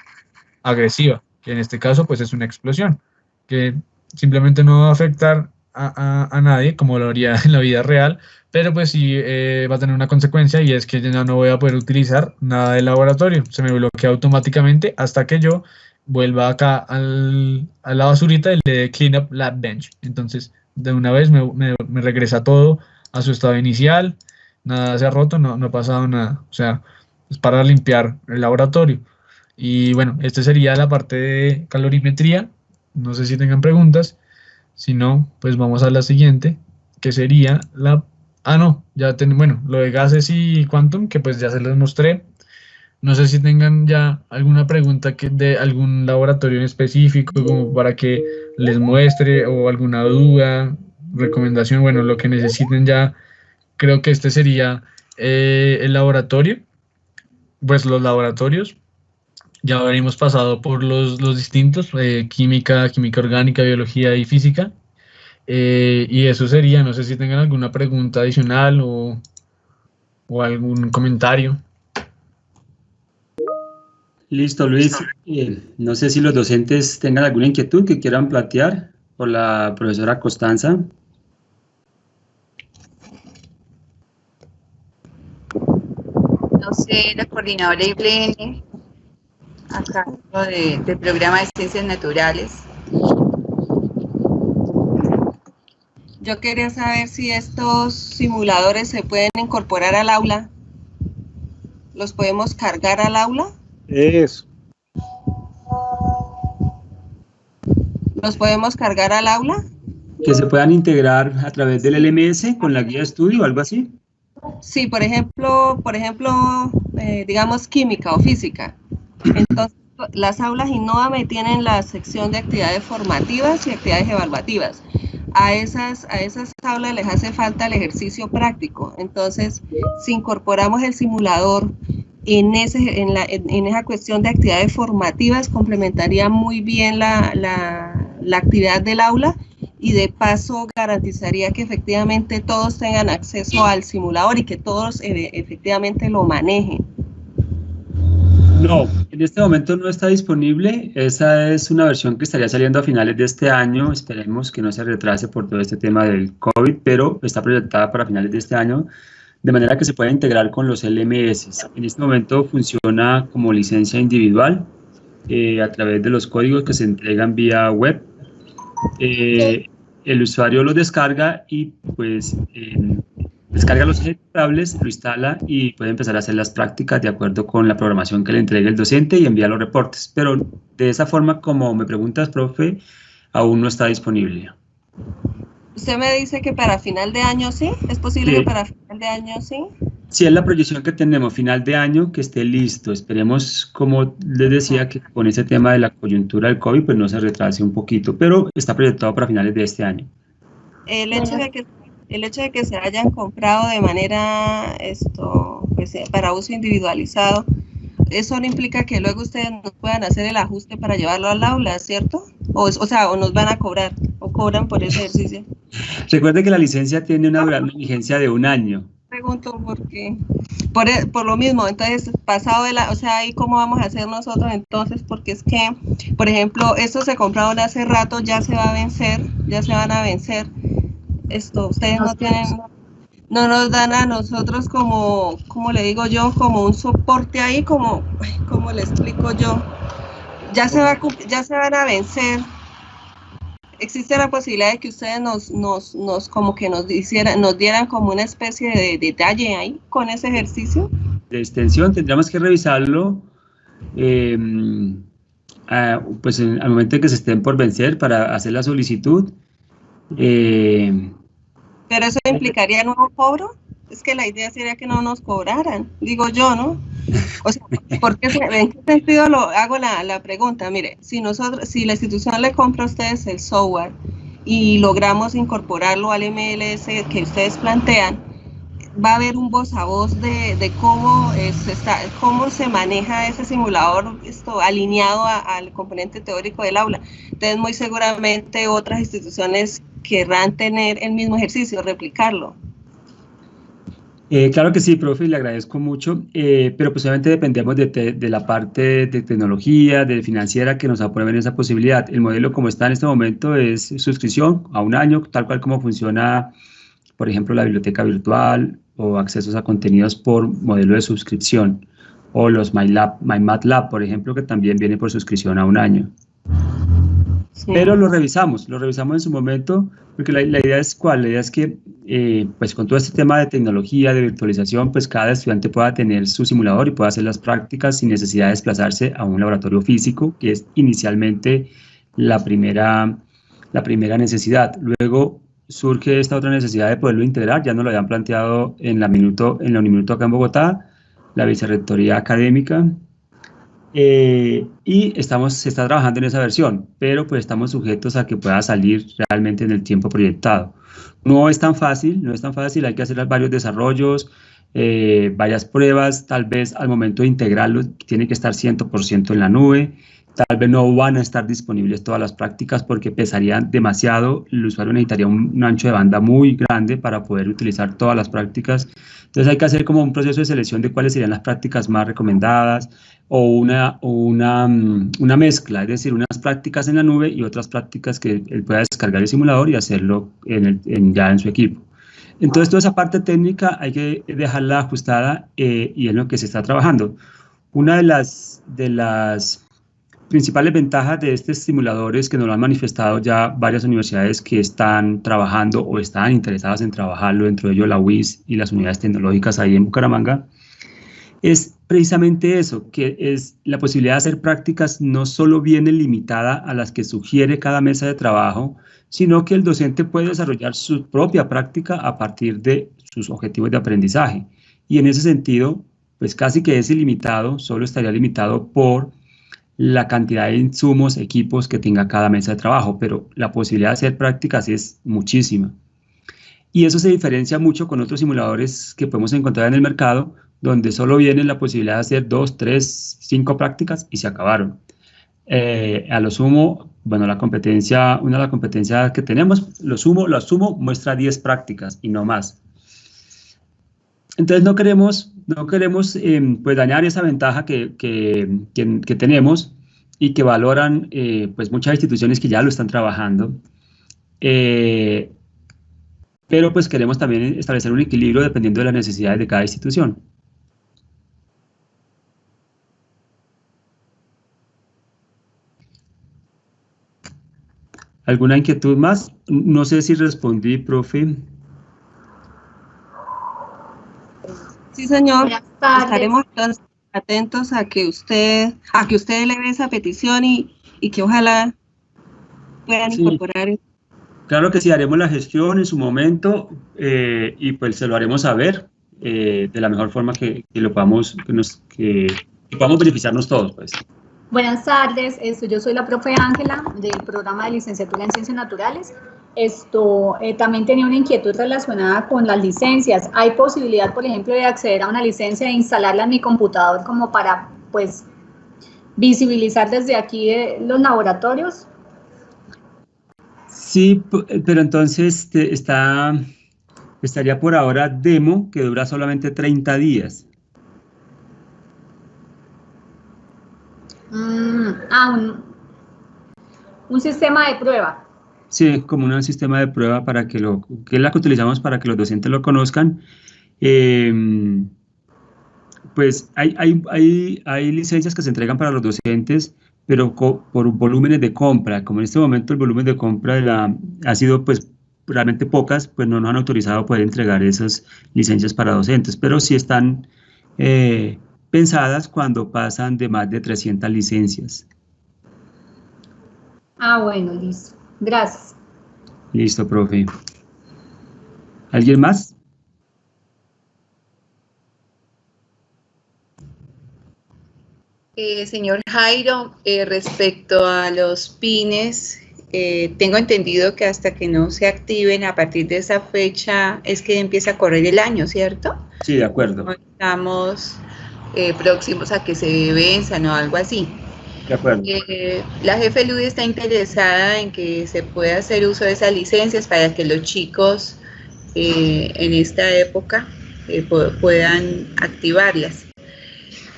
agresiva, que en este caso pues es una explosión, que simplemente no va a afectar a nadie como lo haría en la vida real, pero pues sí va a tener una consecuencia y es que ya no voy a poder utilizar nada del laboratorio, se me bloquea automáticamente hasta que yo vuelva acá a la basurita y le dé Clean Up Lab Bench. Entonces, de una vez me regresa todo a su estado inicial, nada se ha roto, no ha pasado nada. O sea, es para limpiar el laboratorio. Y bueno, esta sería la parte de calorimetría. No sé si tengan preguntas. Si no, pues vamos a la siguiente, que sería la... Ah, no, bueno, lo de gases y quantum, que pues ya se les mostré. No sé si tengan ya alguna pregunta de algún laboratorio en específico, como para que les muestre, o alguna duda, recomendación, bueno, lo que necesiten ya. Creo que este sería el laboratorio, pues los laboratorios. Ya habremos pasado por los distintos, química, química orgánica, biología y física. Y eso sería, no sé si tengan alguna pregunta adicional o algún comentario. Listo, Luis. No sé si los docentes tengan alguna inquietud que quieran plantear por la profesora Constanza. No sé, la coordinadora Iblene, acá del programa de Ciencias Naturales. Yo quería saber si estos simuladores se pueden incorporar al aula. ¿Los podemos cargar al aula? Eso. ¿Los podemos cargar al aula? Que se puedan integrar a través del LMS con la guía de estudio o algo así. Sí, por ejemplo, digamos química o física. Entonces, las aulas Innovame tienen la sección de actividades formativas y actividades evaluativas. A esas aulas les hace falta el ejercicio práctico. Entonces, si incorporamos el simulador en esa cuestión de actividades formativas, complementaría muy bien la actividad del aula y de paso garantizaría que efectivamente todos tengan acceso al simulador y que todos efectivamente lo manejen. No, en este momento no está disponible. Esa es una versión que estaría saliendo a finales de este año. Esperemos que no se retrase por todo este tema del COVID, pero está proyectada para finales de este año, de manera que se pueda integrar con los LMS. En este momento funciona como licencia individual a través de los códigos que se entregan vía web. El usuario lo descarga y pues descarga los ejecutables, lo instala y puede empezar a hacer las prácticas de acuerdo con la programación que le entregue el docente y envía los reportes. Pero de esa forma, como me preguntas, profe, aún no está disponible. Usted me dice que para final de año sí, ¿es posible que para final de año sí? Sí, es la proyección que tenemos, final de año, que esté listo. Esperemos, como les decía, que con ese tema de la coyuntura del COVID, pues no se retrase un poquito, pero está proyectado para finales de este año. El hecho de que se hayan comprado de manera pues, para uso individualizado, eso no implica que luego ustedes no puedan hacer el ajuste para llevarlo al aula, ¿cierto? O nos van a cobrar, o cobran por ese ejercicio. Recuerde que la licencia tiene una vigencia de 1 año. Pregunto porque por lo mismo, entonces pasado ¿y cómo vamos a hacer nosotros entonces? Porque es que, por ejemplo, estos se compraron hace rato, ya se van a vencer. Ustedes no nos dan a nosotros como le digo yo, como un soporte ahí, como le explico yo, ya se van a vencer. ¿Existe la posibilidad de que ustedes nos dieran como una especie de detalle ahí con ese ejercicio? De extensión tendríamos que revisarlo pues al momento en que se estén por vencer para hacer la solicitud. Pero Pero eso implicaría nuevo cobro. Es que la idea sería que no nos cobraran, digo yo, ¿no? O sea, ¿en qué sentido hago la pregunta? Mire, si la institución le compra a ustedes el software y logramos incorporarlo al MLS que ustedes plantean, va a haber un voz a voz de cómo se maneja ese simulador alineado al componente teórico del aula. Entonces, muy seguramente otras instituciones querrán tener el mismo ejercicio, replicarlo. Claro que sí, profe, le agradezco mucho, pero pues obviamente dependemos de la parte de tecnología, de financiera que nos aprueben esa posibilidad. El modelo como está en este momento es suscripción a un año, tal cual como funciona, por ejemplo, la biblioteca virtual o accesos a contenidos por modelo de suscripción, o los MyMathLab, por ejemplo, que también viene por suscripción a un año. Sí. Pero lo revisamos en su momento, porque la idea es ¿cuál? La idea es que pues con todo este tema de tecnología, de virtualización, pues cada estudiante pueda tener su simulador y pueda hacer las prácticas sin necesidad de desplazarse a un laboratorio físico, que es inicialmente la primera necesidad. Luego surge esta otra necesidad de poderlo integrar, ya nos lo habían planteado en la Uniminuto acá en Bogotá, la Vicerrectoría Académica, y se está trabajando en esa versión, pero pues estamos sujetos a que pueda salir realmente en el tiempo proyectado. No es tan fácil, hay que hacer varios desarrollos, varias pruebas, tal vez al momento de integrarlo tiene que estar 100% en la nube, tal vez no van a estar disponibles todas las prácticas porque pesarían demasiado, el usuario necesitaría un ancho de banda muy grande para poder utilizar todas las prácticas. Entonces hay que hacer como un proceso de selección de cuáles serían las prácticas más recomendadas o una mezcla, es decir, unas prácticas en la nube y otras prácticas que él pueda descargar el simulador y hacerlo ya en su equipo. Entonces toda esa parte técnica hay que dejarla ajustada y es lo que se está trabajando. Una de las principales ventajas de estos simuladores que nos lo han manifestado ya varias universidades que están trabajando o están interesadas en trabajarlo, dentro de ello la UIS y las unidades tecnológicas ahí en Bucaramanga, es precisamente eso, que es la posibilidad de hacer prácticas no solo viene limitada a las que sugiere cada mesa de trabajo, sino que el docente puede desarrollar su propia práctica a partir de sus objetivos de aprendizaje. Y en ese sentido, pues casi que es ilimitado, solo estaría limitado por la cantidad de insumos, equipos que tenga cada mesa de trabajo, pero la posibilidad de hacer prácticas es muchísima. Y eso se diferencia mucho con otros simuladores que podemos encontrar en el mercado, donde solo viene la posibilidad de hacer 2, 3, 5 prácticas y se acabaron. A lo sumo, bueno, una de las competencias que tenemos, lo sumo muestra 10 prácticas y no más. Entonces no queremos pues dañar esa ventaja que tenemos y que valoran pues muchas instituciones que ya lo están trabajando, pero pues queremos también establecer un equilibrio dependiendo de las necesidades de cada institución. ¿Alguna inquietud más? No sé si respondí, profe. Sí, señor. Estaremos atentos a que usted le dé esa petición y que ojalá puedan incorporar. Claro que sí, haremos la gestión en su momento y pues se lo haremos saber de la mejor forma que podamos beneficiarnos todos, pues. Buenas tardes, yo soy la profe Ángela del programa de licenciatura en Ciencias Naturales. También tenía una inquietud relacionada con las licencias. ¿Hay posibilidad, por ejemplo, de acceder a una licencia e instalarla en mi computador como para, pues, visibilizar desde aquí los laboratorios? Sí, pero entonces estaría por ahora demo, que dura solamente 30 días. Un sistema de prueba. Sí, como un sistema de prueba que es la que utilizamos para que los docentes lo conozcan. Pues hay licencias que se entregan para los docentes, pero por volúmenes de compra. Como en este momento el volumen de compra ha sido pues realmente pocas, pues no nos han autorizado poder entregar esas licencias para docentes, pero sí están pensadas cuando pasan de más de 300 licencias. Bueno, listo. Gracias. Listo, profe. ¿Alguien más? Señor Jairo, respecto a los pines, tengo entendido que hasta que no se activen a partir de esa fecha es que empieza a correr el año, ¿cierto? Sí, de acuerdo. No estamos próximos a que se venzan o algo así. De acuerdo. La jefe Ludy está interesada en que se pueda hacer uso de esas licencias para que los chicos en esta época puedan activarlas.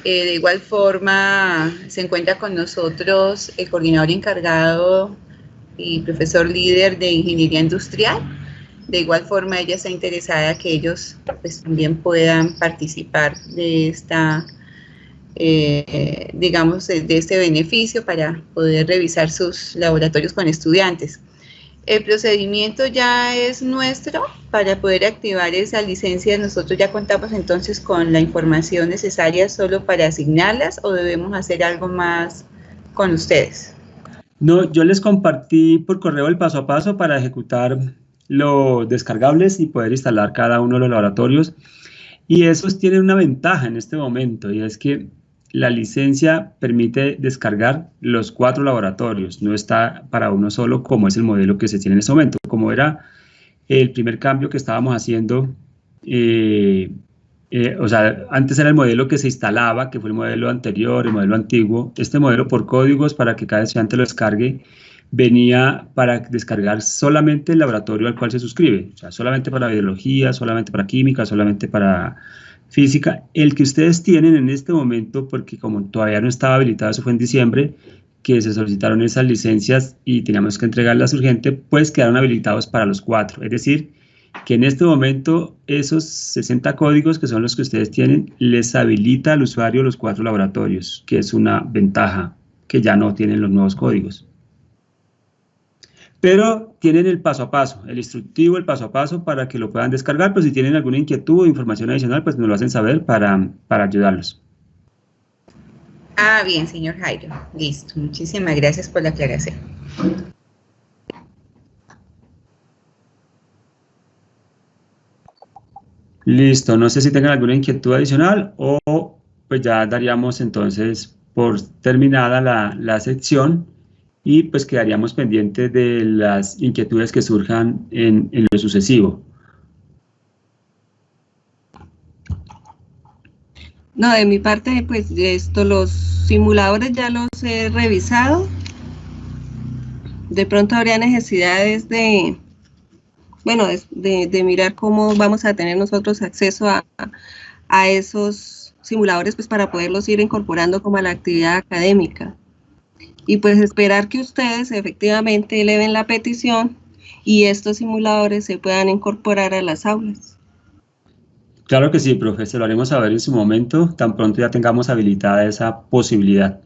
De igual forma, se encuentra con nosotros el coordinador encargado y profesor líder de Ingeniería Industrial. De igual forma, ella está interesada que ellos pues, también puedan participar de esta, digamos, de este beneficio para poder revisar sus laboratorios con estudiantes. El procedimiento ya es nuestro para poder activar esas licencias. Nosotros ya contamos entonces con la información necesaria solo para asignarlas, ¿o debemos hacer algo más con ustedes? No, yo les compartí por correo el paso a paso para ejecutar los descargables y poder instalar cada uno de los laboratorios. Y esos tienen una ventaja en este momento, y es que la licencia permite descargar los 4 laboratorios, no está para uno solo como es el modelo que se tiene en este momento. Como era el primer cambio que estábamos haciendo, o sea, antes era el modelo que se instalaba, que fue el modelo anterior, el modelo antiguo. Este modelo por códigos para que cada estudiante lo descargue, venía para descargar solamente el laboratorio al cual se suscribe, o sea, solamente para biología, solamente para química, solamente para física. El que ustedes tienen en este momento, porque como todavía no estaba habilitado, eso fue en diciembre, que se solicitaron esas licencias y teníamos que entregarlas urgente, pues quedaron habilitados para los 4. Es decir, que en este momento esos 60 códigos que son los que ustedes tienen, les habilita al usuario los 4 laboratorios, que es una ventaja que ya no tienen los nuevos códigos. Pero tienen el paso a paso, el instructivo, el paso a paso para que lo puedan descargar, pero si tienen alguna inquietud o información adicional, pues nos lo hacen saber para ayudarlos. Ah, bien, señor Jairo. Listo. Muchísimas gracias por la aclaración. Listo, no sé si tengan alguna inquietud adicional o pues ya daríamos entonces por terminada la sección y pues quedaríamos pendientes de las inquietudes que surjan en lo sucesivo. No, de mi parte, pues los simuladores ya los he revisado. De pronto habría necesidades de, bueno, de mirar cómo vamos a tener nosotros acceso a esos simuladores, pues para poderlos ir incorporando como a la actividad académica. Y pues esperar que ustedes efectivamente eleven la petición y estos simuladores se puedan incorporar a las aulas. Claro que sí, profe, se lo haremos saber en su momento, tan pronto ya tengamos habilitada esa posibilidad.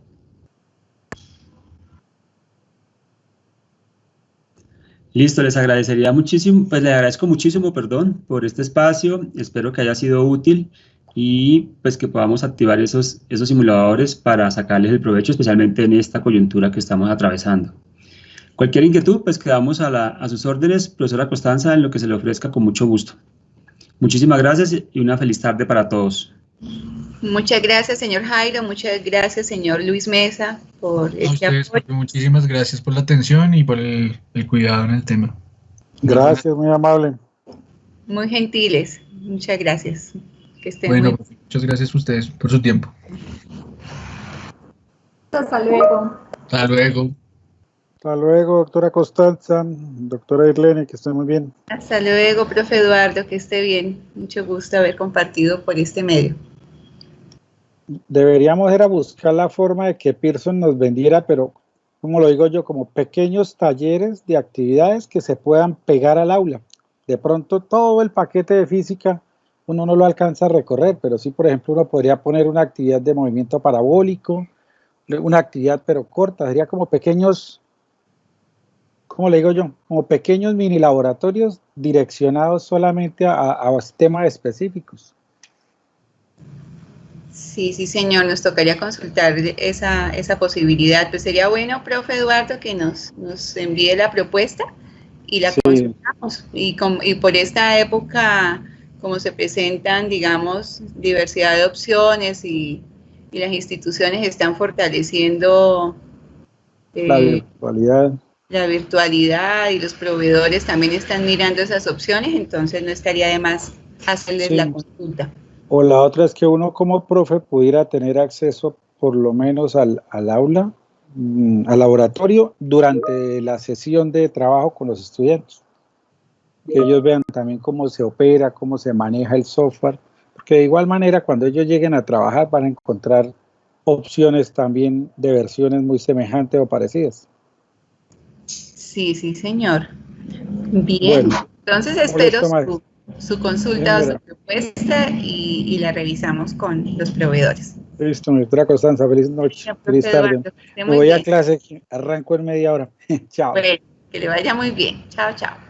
Listo, les agradecería muchísimo, pues les agradezco muchísimo, perdón, por este espacio, espero que haya sido útil y pues que podamos activar esos simuladores para sacarles el provecho, especialmente en esta coyuntura que estamos atravesando. Cualquier inquietud, pues quedamos a sus órdenes, profesora Constanza, en lo que se le ofrezca con mucho gusto. Muchísimas gracias y una feliz tarde para todos. Muchas gracias, señor Jairo, muchas gracias, señor Luis Mesa, por este apoyo. Muchísimas gracias por la atención y por el cuidado en el tema. Gracias, muy amable. Muy gentiles, muchas gracias. Que estén bueno, muy... muchas gracias a ustedes por su tiempo. Hasta luego. Hasta luego. Hasta luego, doctora Constanza, doctora Irlene, que esté muy bien. Hasta luego, profe Eduardo, que esté bien. Mucho gusto haber compartido por este medio. Deberíamos ir a buscar la forma de que Pearson nos vendiera, pero como lo digo yo, como pequeños talleres de actividades que se puedan pegar al aula. De pronto todo el paquete de física uno no lo alcanza a recorrer, pero sí, por ejemplo, uno podría poner una actividad de movimiento parabólico, una actividad pero corta, sería como pequeños, ¿cómo le digo yo? Como pequeños mini laboratorios direccionados solamente a temas específicos. Sí, sí, señor, nos tocaría consultar esa posibilidad. Pues sería bueno, profe Eduardo, que nos envíe la propuesta y la consultamos. Y por esta época, como se presentan, digamos, diversidad de opciones y las instituciones están fortaleciendo la virtualidad y los proveedores también están mirando esas opciones, entonces no estaría de más hacerles la consulta. O la otra es que uno como profe pudiera tener acceso por lo menos al aula, al laboratorio, durante la sesión de trabajo con los estudiantes. Que ellos vean también cómo se opera, cómo se maneja el software, porque de igual manera cuando ellos lleguen a trabajar van a encontrar opciones también de versiones muy semejantes o parecidas. Sí, sí, señor. Bien, bueno, entonces espero su consulta o su propuesta y la revisamos con los proveedores. Listo, doctora Constanza, feliz noche, feliz tarde. Me voy a clase, arranco en media hora. Chao. Bueno, que le vaya muy bien. Chao, chao.